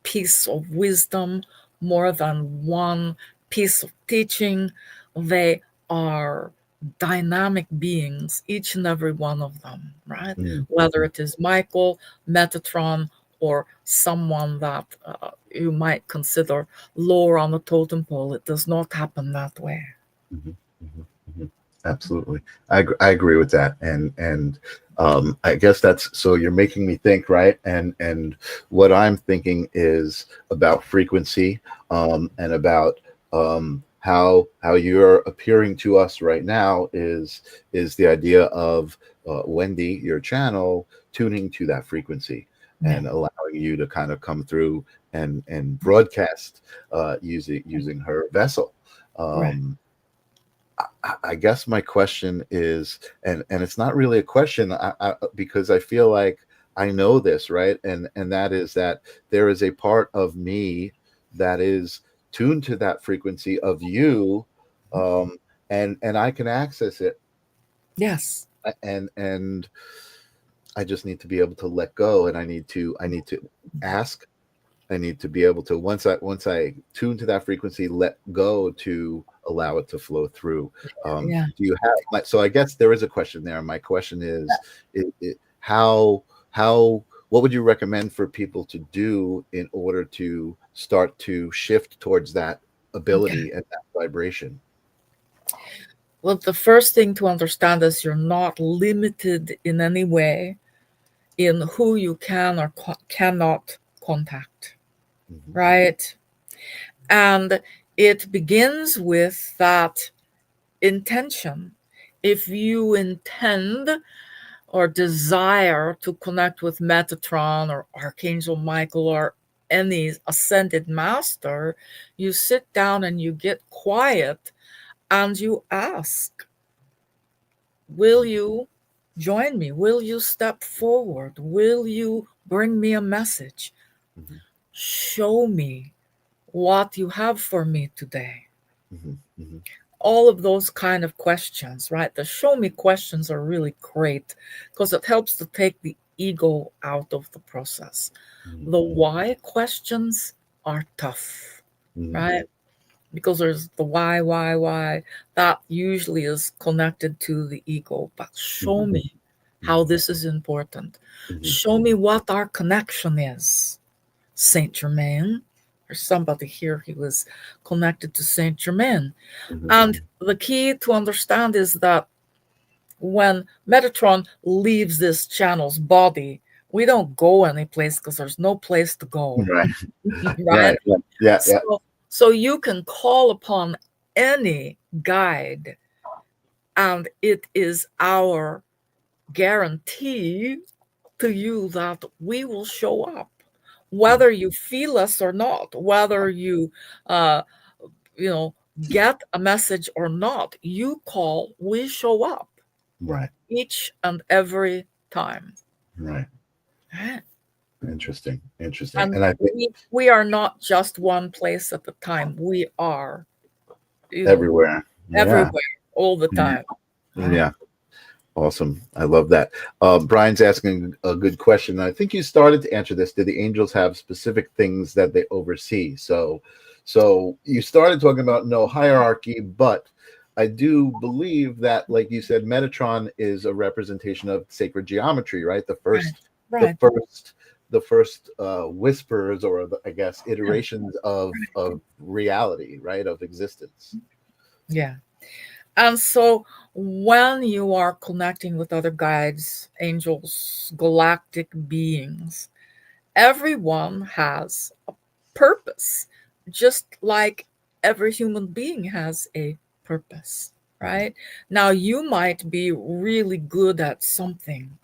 piece of wisdom, more than one piece of teaching. They are dynamic beings, each and every one of them, right? Mhm. Whether it is Michael, Metatron, or someone that you might consider lower on the totem pole, it does not happen that way. Mhm. Mhm. Mhm. Absolutely, I agree with that, and I guess that's so you're making me think, right? And what I'm thinking is about frequency, and about how you're appearing to us right now is the idea of Wendy, your channel, tuning to that frequency Yeah, and allowing you to kind of come through and broadcast using her vessel. right. Um, I guess my question is, and it's not really a question, because I feel like I know this, right? And that is that there is a part of me that is tuned to that frequency of you, um, and I can access it, Yes. and I just need to be able to let go, and I need to ask. I need to be able to once I tune to that frequency, let go to allow it to flow through. Yeah. Do you have like so? I guess there is a question there. My question is, how what would you recommend for people to do in order to start to shift towards that Okay. ability and that vibration? Well, the first thing to understand is you're not limited in any way in who you can or cannot contact, Hmm. right? And it begins with that intention. If you intend or desire to connect with Metatron or Archangel Michael or any ascended master, you sit down and you get quiet and you ask, will you join me? Will you step forward? Will you bring me a message? Hmm. Show me what you have for me today. Hmm. Hmm. All of those kind of questions, right? The show me questions are really great because it helps to take the ego out of the process. Hmm. The why questions are tough, Hmm. right? Because there's the why. That usually is connected to the ego. But show Hmm. me how this is important. Hmm. Show me what our connection is. Saint Germain. There's somebody here who was connected to Saint Germain. Hmm. And the key to understand is that when Metatron leaves this channel's body, we don't go anyplace because there's no place to go, Right. right? Right. Yeah. Yeah. Yeah. So you can call upon any guide, and it is our guarantee to you that we will show up, whether you feel us or not, whether uh, you know, get a message or not. You call, we show up Right. each and every time. Right. Right? Interesting. Interesting. And And I think we are not just one place at the time. We are, you know, everywhere. Yeah. everywhere all the Yeah. time. Right? Yeah. Awesome. I love that. Brian's asking a good question. I think you started to answer this. Do the angels have specific things that they oversee? So you started talking about no hierarchy, but I do believe that, like you said, Metatron is a representation of sacred geometry, right? Right. The Right. first, the first whispers, or I guess Yeah. iterations of reality, right? Of existence. Yeah. And so when you are connecting with other guides, angels, galactic beings, everyone has a purpose, just like every human being has a purpose, Mhm. right? Now, you might be really good at something,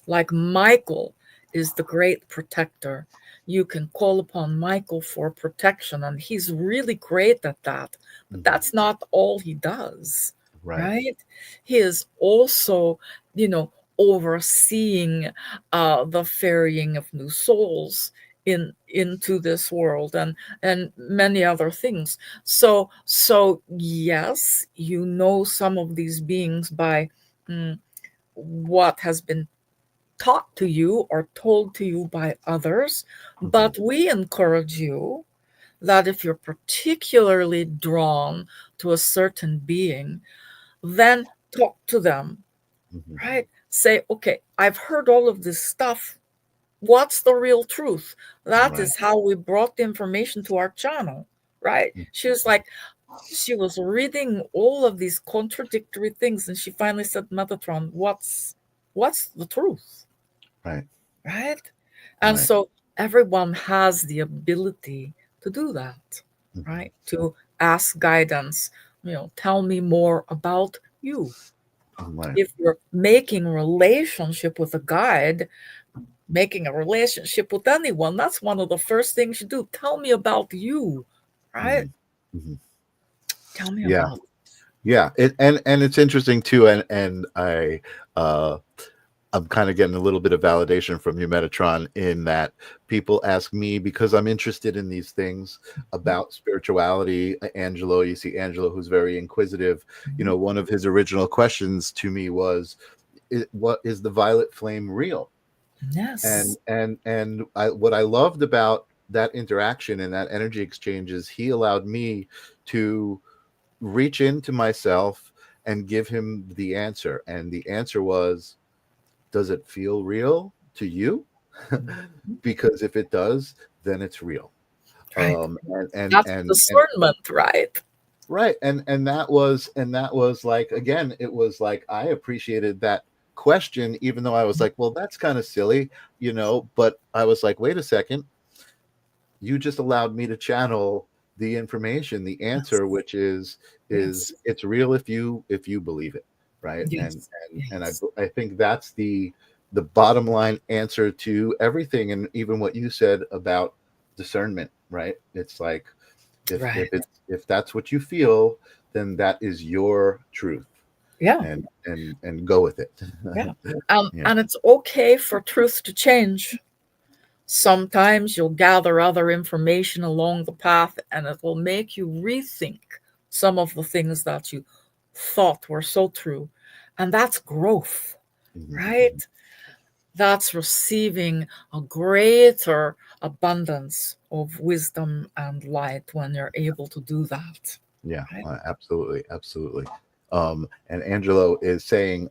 like Michael is the great protector. You can call upon Michael for protection, and he's really great at that. But Mhm. that's not all he does, Right. right? He is also overseeing the ferrying of new souls into this world, and many other things. So yes, some of these beings by what has been taught to you or told to you by others, but we encourage you that if you're particularly drawn to a certain being, then talk to them, right? Say, okay, I've heard all of this stuff. What's the real truth? That Right. is how we brought the information to our channel, right? She was like, she was reading all of these contradictory things, and she finally said, Metatron, what's the truth? Right. Right? And Right. so everyone has the ability to do that, right? To ask guidance, tell me more about you. Right. If you're making a relationship with a guide, making a relationship with anyone, that's one of the first things you do. Tell me about you, right? Mm-hmm. Tell me Yeah. about. Yeah. And it's interesting too. And I'm kind of getting a little bit of validation from you, Metatron, in that people ask me because I'm interested in these things about spirituality. Angelo, you see Angelo, who's very inquisitive. One of his original questions to me was, "What is the violet flame real?" Yes. And what I loved about that interaction and that energy exchange is he allowed me to reach into myself and give him the answer, and the answer was, does it feel real to you? Because if it does, then it's real. Right. That's And discernment, right? right, and that was like, again, it was like I appreciated that question, even though I was like, well, that's kind of silly, but I was like, wait a second, you just allowed me to channel the information, the Yes. answer, which is Yes. it's real if you believe it, right? and Yes. and and Yes. I think that's the bottom line answer to everything, and even what you said about discernment, right? It's like, Right. if that's what you feel, then that is your truth, Yeah. and go with it. Yeah. Yeah. And it's okay for truth to change. Sometimes you'll gather other information along the path, and it will make you rethink some of the things that you thought were so true. And that's growth, right? That's receiving a greater abundance of wisdom and light when you're able to do that. Yeah, Right? absolutely, absolutely. And Angelo is saying,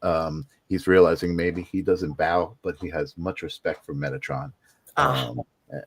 he's realizing maybe he doesn't bow, but he has much respect for Metatron. Ah,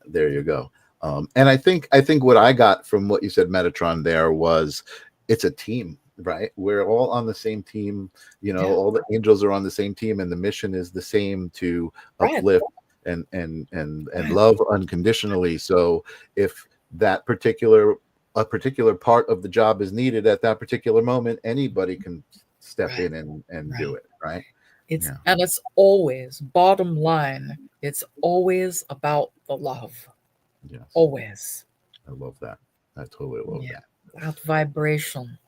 There you go. And I think what I got from what you said, Metatron, there was, it's a team, right? We're all on the same team. yeah, All the angels are on the same team, and the mission is the same, to right, uplift and right, love unconditionally. So if that particular a particular part of the job is needed at that particular moment, anybody can step right, in and do right. it, right? Yeah. It's always, bottom line, it's always about the love. Yes. Always. I love that. I totally love Yeah. that. That vibration.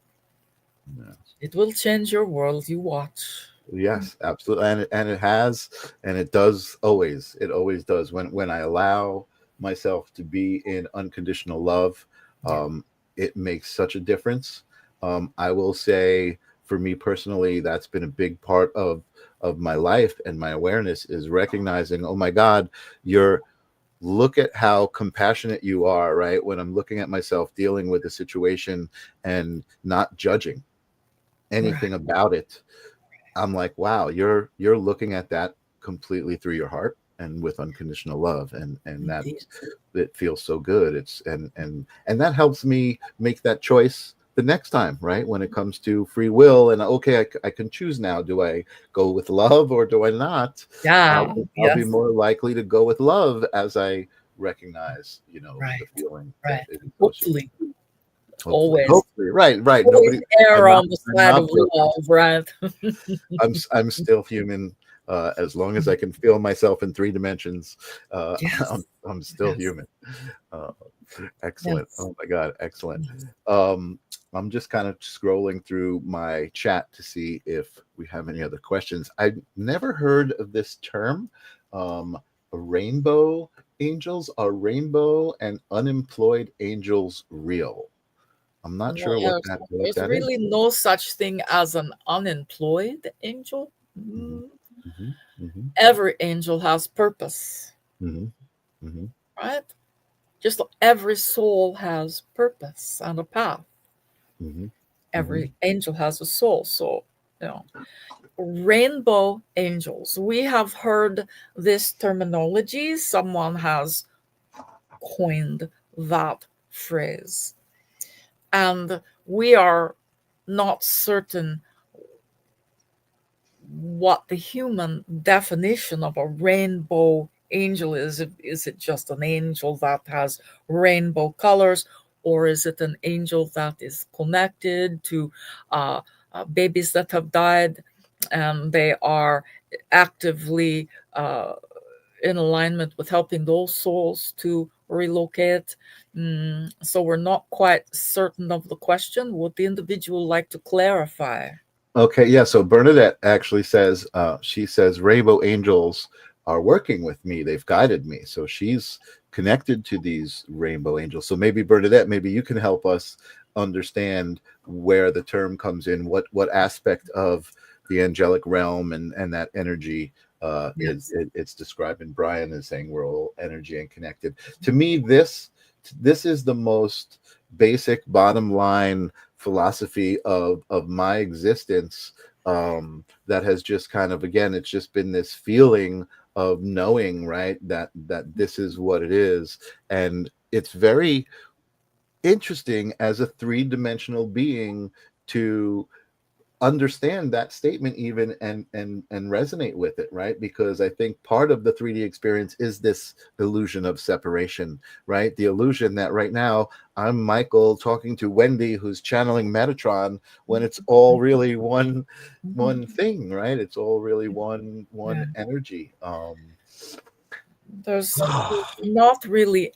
Yes. It will change your world. You watch. Yes, absolutely. And it has, and it does always. It always does. When I allow myself to be in unconditional love, Yeah. it makes such a difference. I will say, for me personally, that's been a big part of my life and my awareness, is recognizing, oh my God, you're look at how compassionate you are, right? When I'm looking at myself dealing with a situation and not judging Right. anything about it, I'm like, wow, you're looking at that completely through your heart and with unconditional love, and that Indeed. it feels so good. It's and that helps me make that choice the next time, right? When it comes to free will, and okay, I can choose now. Do I go with love or do I not? Yeah. I'll be Yes. more likely to go with love as I recognize, Right. the feeling that Right. is associated. Hopefully. Hopefully, Always. right. Always Nobody. err I'm not. on the I'm side not of perfect. love, right? I'm still human. As long as I can feel myself in three dimensions, Yes. I'm still Yes. human. Uh, Excellent. Yes. Oh my God, excellent. Um, I'm just kind of scrolling through my chat to see if we have any other questions. I've never heard of this term, rainbow angels. Are rainbow and unemployed angels real? I'm not Well, sure what there's that is. really no such thing as an unemployed angel. Hmm. Hmm. Hmm. Every angel has purpose, Hmm. Hmm. right? Just every soul has purpose and a path. Hmm. Hmm. Every angel has a soul. So, you know, rainbow angels. We have heard this terminology. Someone has coined that phrase. And we are not certain what the human definition of a rainbow angel is. Is it just an angel that has rainbow colors, or is it an angel that is connected to babies that have died and they are actively in alignment with helping those souls to relocate? So we're not quite certain of the question. Would the individual like to clarify? Okay, yeah. So Bernadette actually says, she says, rainbow angels are working with me. They've guided me. So she's connected to these rainbow angels. So maybe Bernadette, maybe you can help us understand where the term comes in, what aspect of the angelic realm and that energy Yes. it's describing. Brian is saying we're all energy and connected. To me, this is the most basic bottom line philosophy of my existence, that has just kind of, again, it's just been this feeling of knowing, right, that this is what it is. And it's very interesting as a three-dimensional being to understand that statement even and resonate with it, right? Because I think part of the 3D experience is this illusion of separation, right? The illusion that right now I'm Michael talking to Wendy who's channeling Metatron, when it's all really one thing, right? It's all really one Yeah. energy. There's not really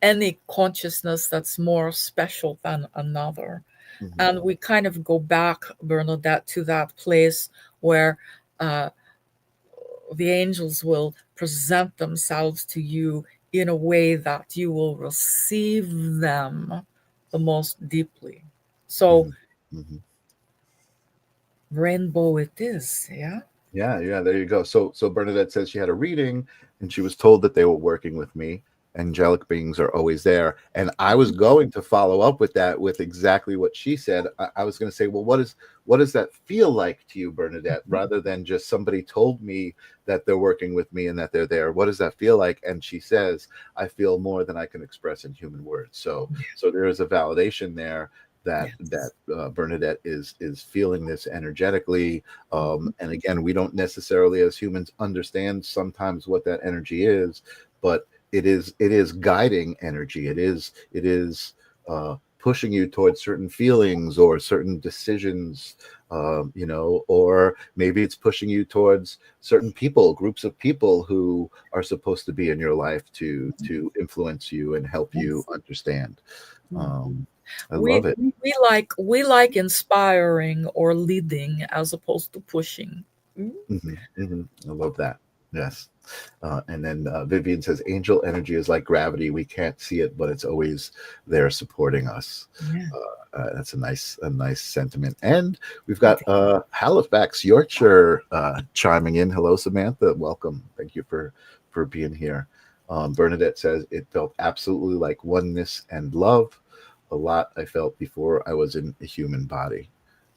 any consciousness that's more special than another. Mhm, And we kind of go back, Bernadette, to that place where uh, the angels will present themselves to you in a way that you will receive them the most deeply. So, mhm, mhm. rainbow it is, yeah? Yeah, yeah, there you go. So Bernadette says she had a reading and she was told that they were working with me. Angelic beings are always there. And I was going to follow up with that with exactly what she said. I was going to say, well, what does that feel like to you, Bernadette? Rather than just somebody told me that they're working with me and that they're there. What does that feel like? And she says, I feel more than I can express in human words. So there is a validation there that Yes. Bernadette is feeling this energetically, and again, we don't necessarily as humans understand sometimes what that energy is, but it is guiding energy. It is pushing you towards certain feelings or certain decisions, or maybe it's pushing you towards certain people, groups of people who are supposed to be in your life to influence you and help you Yes. understand. Um, I We love it. we like inspiring or leading as opposed to pushing. Mm. I love that. Yes. And then Vivian says, angel energy is like gravity. We can't see it, but it's always there supporting us. Yeah, That's a nice sentiment. And we've it got Halifax, Yorkshire, chiming in. Hello, Samantha. Welcome. Thank you for being here. Bernadette says it felt absolutely like oneness and love. A lot I felt before I was in a human body.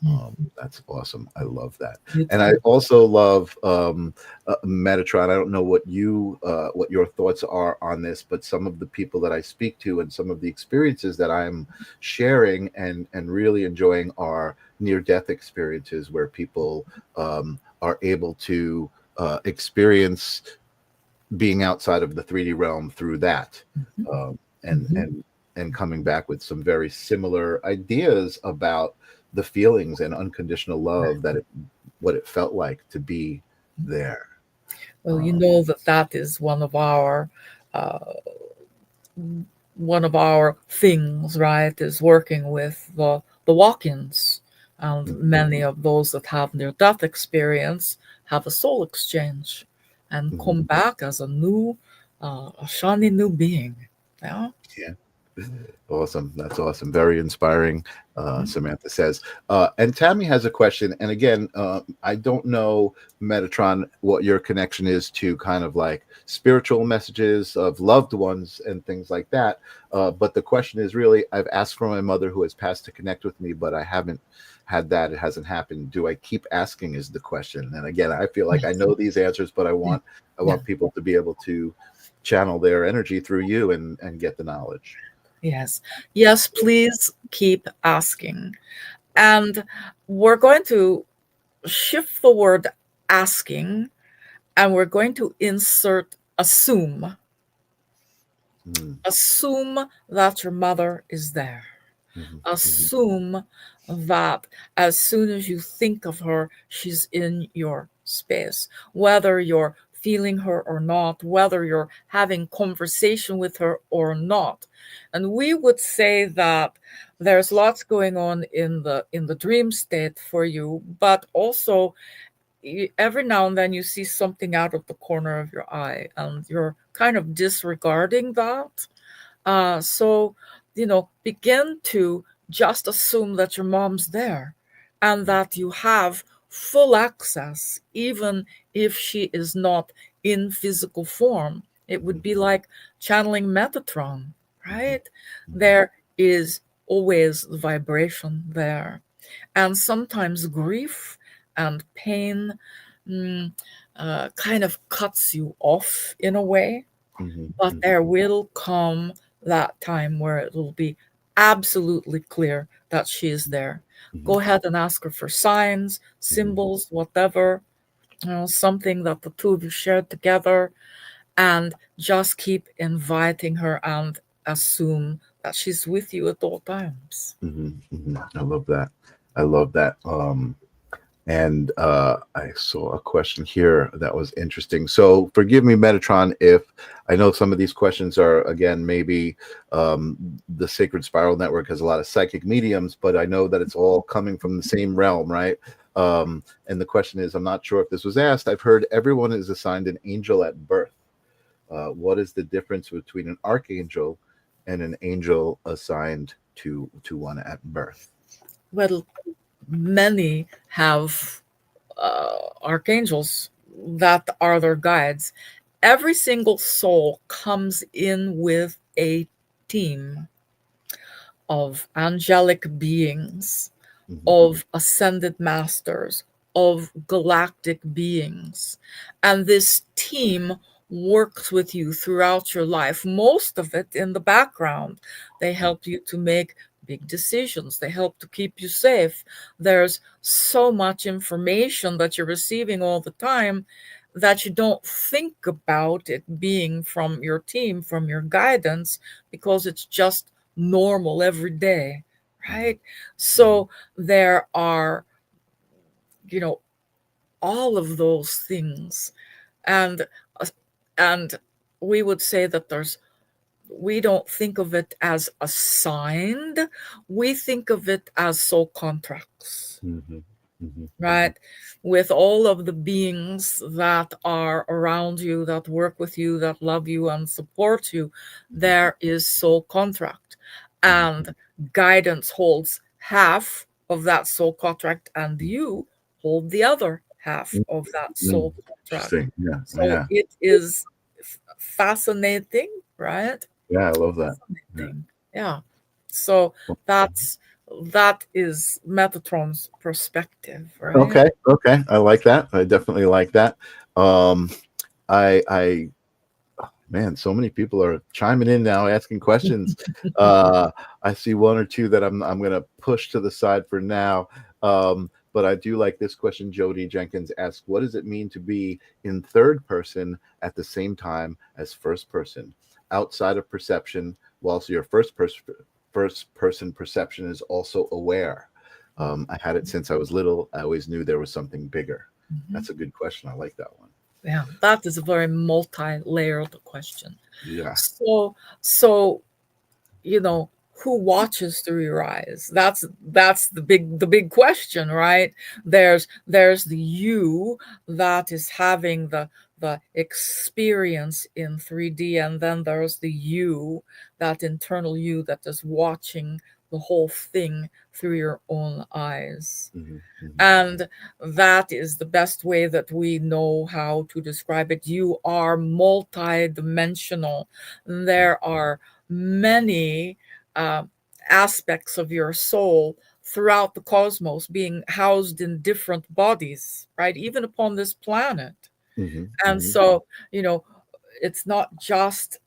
is. That's awesome. I love that. And I Beautiful. also love Metatron. I don't know what your thoughts are on this, but some of the people that I speak to and some of the experiences that I'm sharing and really enjoying are near death experiences where people are able to experience being outside of the 3D realm through that, um, and Mhm. and and coming back with some very similar ideas about the feelings and unconditional love what it felt like to be there. Well, you Um, know that is uh, one of our things, right? Is working with the the walk-ins, and Mhm. many of those that have near-death experience have a soul exchange and Mhm. come back as a shiny new being. Yeah. Yeah. Awesome. That's awesome. Very inspiring, Mhm. Samantha says. And Tammy has a question. And again, I don't know, Metatron, what your connection is to kind of like spiritual messages of loved ones and things like that. But the question is really, I've asked for my mother who has passed to connect with me, but I haven't had that. It hasn't happened. Do I keep asking is the question. And again, I feel like I know these answers, but I Yeah. want I Yeah. want people to be able to channel their energy through you and get the knowledge. Yes. Yes, please keep asking. And we're going to shift the word asking, and we're going to insert assume. Mm, Assume that your mother is there. mhm, mhm, Assume that as soon as you think of her, she's in your space, whether you're feeling her or not, whether you're having conversation with her or not. And we would say that there's lots going on in the dream state for you, but also every now and then you see something out of the corner of your eye and you're kind of disregarding that. So, begin to just assume that your mom's there and that you have full access, even if she is not in physical form. It would mhm, be like channeling Metatron, mhm, right? mhm, There is always the vibration there. And sometimes grief and pain mm, kind of cuts you off in a way, mhm, but mhm, there will come that time where it will be absolutely clear that she is there. mhm, Go ahead and ask her for signs, mhm, symbols, whatever, something that the two of you shared together, and just keep inviting her and assume that she's with you at all times. mhm, mhm. I love that. I love that. And I saw a question here that was interesting. So forgive me, Metatron, if I know some of these questions are, again, maybe the Sacred Spiral Network has a lot of psychic mediums, but I know that it's all coming from the same realm, right? And the question is, I'm not sure if this was asked. I've heard everyone is assigned an angel at birth. What is the difference between an archangel and an angel assigned to one at birth? Well, many have archangels that are their guides. Every single soul comes in with a team of angelic beings, Mhm, of ascended masters, of galactic beings. And this team works with you throughout your life, most of it in the background. They help you to make big decisions, they help to keep you safe. There's so much information that you're receiving all the time that you don't think about it being from your team, from your guidance, because it's just normal every day, mhm, right? mhm, So there are, you know, all of those things. And uh, and we would say that we don't think of it as assigned. We think of it as soul contracts, mhm, mhm, mhm, right? With all of the beings that are around you, that work with you, that love you and support you, mhm, there is soul contract. mhm, And guidance holds half of that soul contract, and mhm. you hold the other half of that Mm, soul contract. interesting. Yeah, So yeah, it is fascinating, right? yeah. I love that. Yeah. Fascinating. Yeah. So that's that is Metatron's perspective, right? Okay, okay. I like that. I definitely like that. Um, I man, so many people are chiming in now, asking questions. I see one or two that I'm gonna push to the side for now. But I do like this question. Jody Jenkins asks, "What does it mean to be in third person at the same time as first person, outside of perception, whilst your first person perception is also aware?" I had it since I was little. I always knew there was something bigger. Mhm. That's a good question. I like that one. Yeah, that is a very multi-layered question. Yeah. So, you know, who watches through your eyes? That's the big question, right? There's the you that is having the experience in 3D, and then there's the you, that internal you that is watching the whole thing through your own eyes. Mhm, mhm, And that is the best way that we know how to describe it. You are multi-dimensional. There are many uh, aspects of your soul throughout the cosmos being housed in different bodies, right? Even upon this planet. mhm, And mhm. so, it's not just,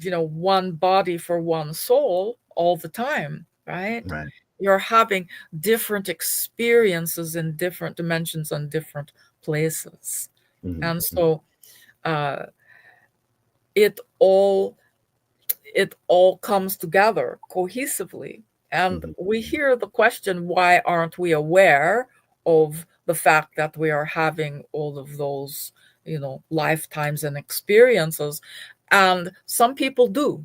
one body for one soul all the time, right? Right. You're having different experiences in different dimensions and different places. Mhm, And mhm, so uh, it all it all comes together cohesively. And mhm, we hear the question, why aren't we aware of the fact that we are having all of those, lifetimes and experiences? And some people do.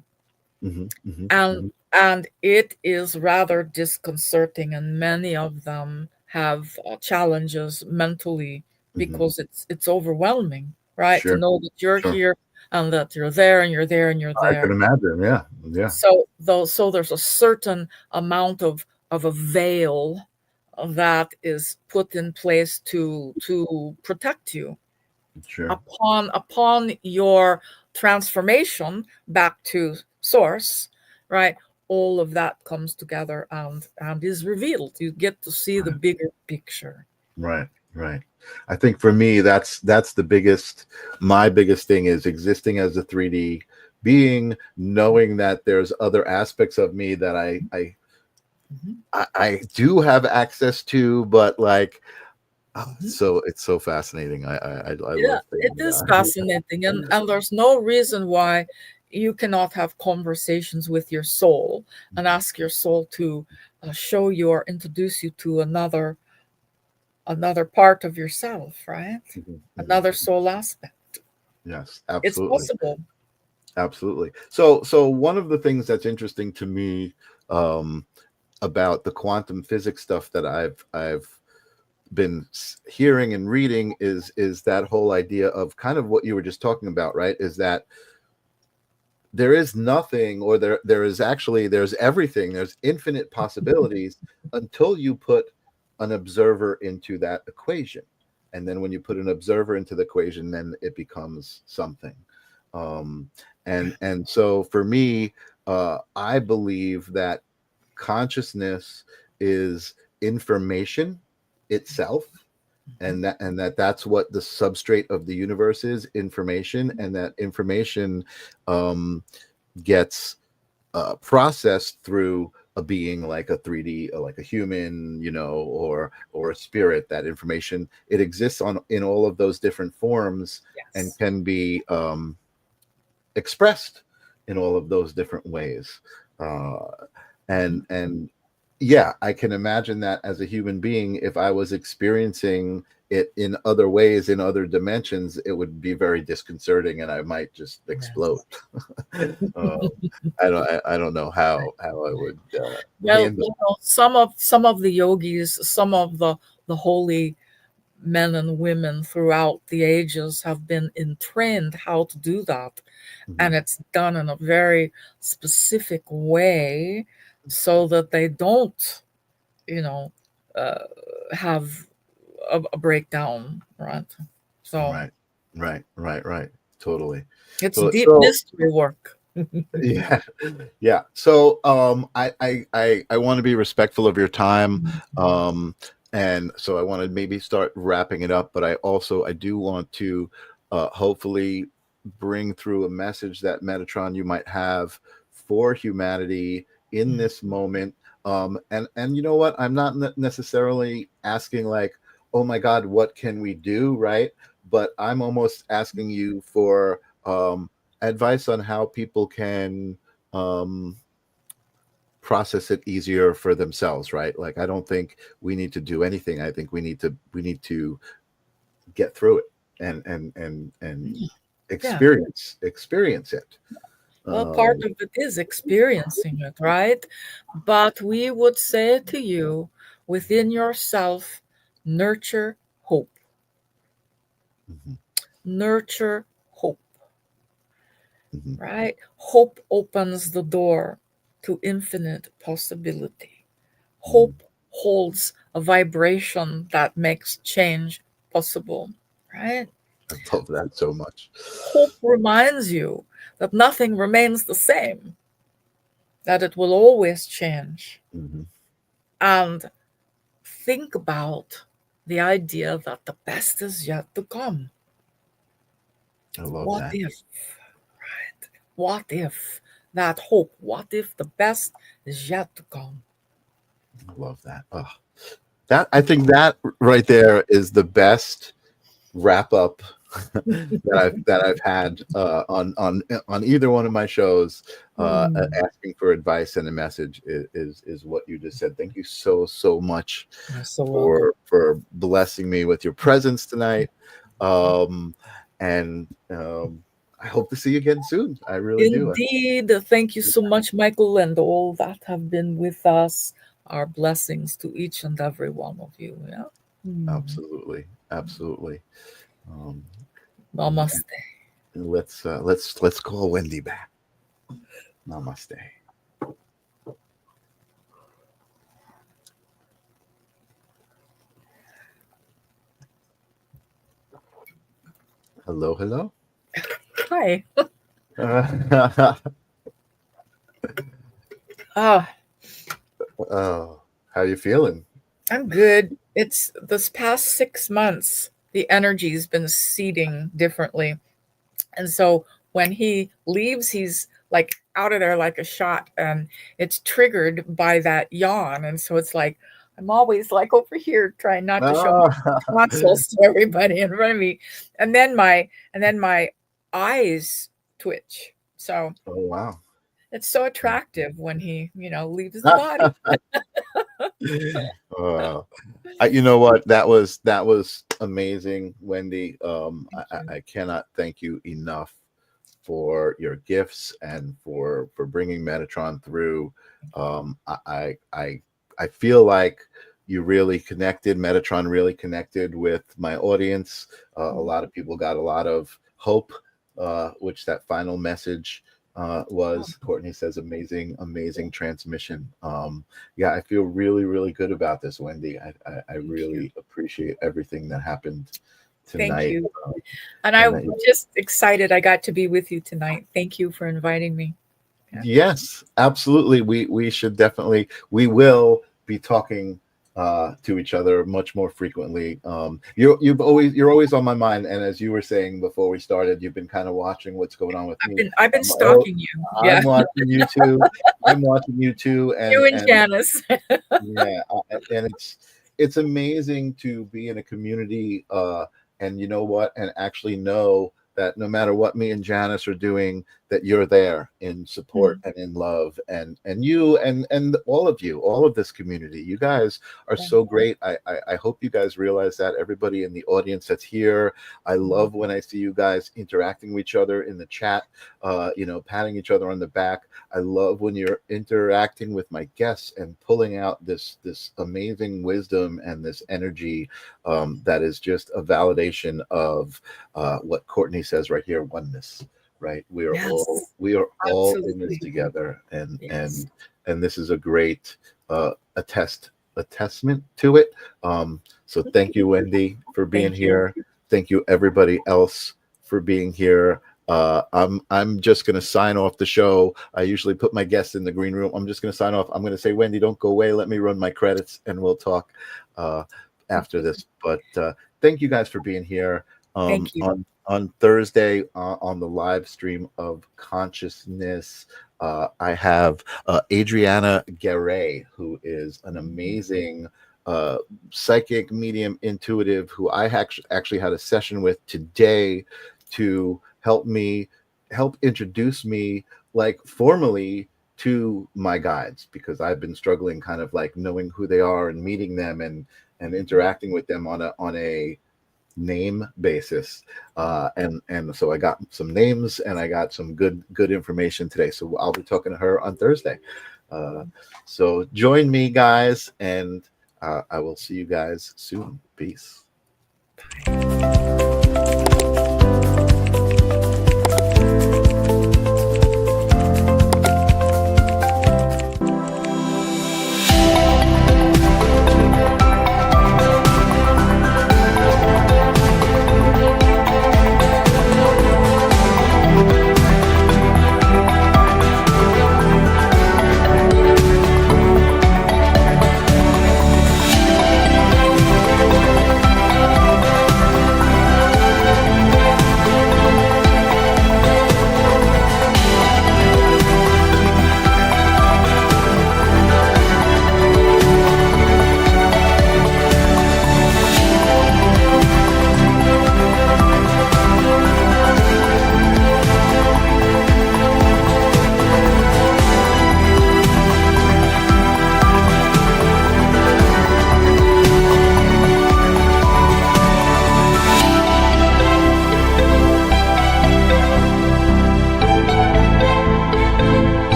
mhm, mhm, and mhm, and it is rather disconcerting, and many of them have challenges mentally, mhm. because it's overwhelming, right, to Sure, know that you're sure. here and that you're there and you're there and you're I can there. imagine. Yeah, yeah. So there's a certain amount of a veil that is put in place to protect you. Sure. Upon your transformation back to source, right, all of that comes together and is revealed. You get to see the Right, bigger picture. right, right. I think for me, that's the biggest. My biggest thing is existing as a 3D being, knowing that there's other aspects of me that Mhm. I do have access to, but like, Mhm. so it's so fascinating. I Yeah, love it thinking is about fascinating, and there's no reason why you cannot have conversations with your soul and ask your soul to show you or introduce you to another part of yourself, right? Mhm, mhm. Another soul aspect. Yes, It's absolutely. possible. Absolutely. So one of the things that's interesting to me, um, about the quantum physics stuff that I've been hearing and reading is that whole idea of kind of what you were just talking about, right? Is that there is nothing, or there's everything, there's infinite possibilities until you put an observer into that equation. And then when you put an observer into the equation, then it becomes something. um and so for me, I believe that consciousness is information itself, Mhm. and that's what the substrate of the universe is, information, and that information um gets processed through a being like a 3D, like a human, or a spirit. That information, it exists on in all of those different forms, and Yes. can be expressed in all of those different ways. Uh, Mhm. and yeah, I can imagine that as a human being, if I was experiencing it in other ways, in other dimensions, it would be very disconcerting, and I might just explode. Yes. um, I don't know how I would Well, handle. some of the yogis, some of the holy men and women throughout the ages have been entrained how to do that, Mhm. and it's done in a very specific way so that they don't, you know, uh, have a breakdown, right? So Right, right, totally. it's So deep so mystery work. yeah, yeah. So I want to be respectful of your time, and so I want to maybe start wrapping it up. But I do want to hopefully bring through a message that Metatron you might have for humanity in this moment. And you know what? I'm not necessarily asking like, oh my God, what can we do, right? But I'm almost asking you for advice on how people can um, process it easier for themselves, right? Like, I don't think we need to do anything. I think we need to get through it and Yeah. experience it. Well, part of it is experiencing it, right? But we would say to you, within yourself, nurture hope. Mhm, Nurture hope, mhm, right? Hope opens the door to infinite possibility. mhm. Hope holds a vibration that makes change possible, right? I love that so much. Hope reminds you that nothing remains the same, that it will always change. Mhm. And think about the idea that the best is yet to come. I love What that. if, right? What if that hope? What if the best is yet to come? I love that. Oh, that I think that right there is the best wrap up that I've had on either one of my shows. Hmm. Asking for advice and a message is what you just said. Thank you so much You're so welcome. for blessing me with your presence tonight. Um, and I hope to see you again soon. I really do. Indeed. Thank you so much, Michael, and all that have been with us. Our blessings to each and every one of you. Yeah. Hmm. Absolutely, absolutely. Um, and Namaste. let's call Wendy back. Namaste. Hello, hello. Hi. Ah, Oh, how you feeling? I'm good. It's this past 6 months, the energy's been seeding differently. And so when he leaves, he's like out of there like a shot. And it's triggered by that yawn. And so it's like, I'm always like over here trying not to show Oh, my tonsils to everybody in front of me. And then my eyes twitch. So oh wow. it's so attractive when he, leaves the body. Uh, you know what? That was amazing, Wendy. Thank you. I cannot thank you enough for your gifts and for bringing Metatron through. I feel like you really connected. Metatron really connected with my audience. A lot of people got a lot of hope, which that final message was. Courtney says, amazing transmission. Yeah, I feel really good about this, Wendy. I Thank you. really appreciate everything that happened Thank tonight. you. And And I'm just excited I got to be with you tonight. Thank you for inviting me. Yeah. yes, absolutely. We should definitely we will be talking to each other much more frequently. You're always on my mind, and as you were saying before we started, you've been kind of watching what's going on with me. I've been Oh, stalking you. Yeah. I'm watching you too. I'm watching you too, You and and Janice. yeah, and it's amazing to be in a community, and you know what, and actually know that no matter what me and Janice are doing, that you're there in support Mm, and in love, and you and all of you, all of this community, you guys are thank so great. I hope you guys realize that. Everybody in the audience that's here, I you. love when I see you guys interacting with each other in the chat, patting each other on the back. I love when you're interacting with my guests and pulling out this amazing wisdom and this energy, that is just a validation of what Courtney says right here: oneness. Right, Yes, we are all in this absolutely. together, and Yes. and this is a great attestment to it. So thank you, Wendy, for being Thank you. here. Thank you, everybody else, for being here. I'm just going to sign off the show. I usually put my guests in the green room. I'm just going to sign off. I'm going to say, Wendy, don't go away. Let me run my credits, and we'll talk uh, after this. But thank you guys for being here. Thank you. On Thursday, on the live stream of Consciousness, I have Adriana Garay, who is an amazing uh, psychic medium intuitive who I actually had a session with today to help introduce me like formally to my guides, because I've been struggling kind of like knowing who they are and meeting them and interacting with them on a name basis. And so I got some names and I got some good information today. So I'll be talking to her on Thursday. So join me, guys, and I will see you guys soon. Peace. Bye.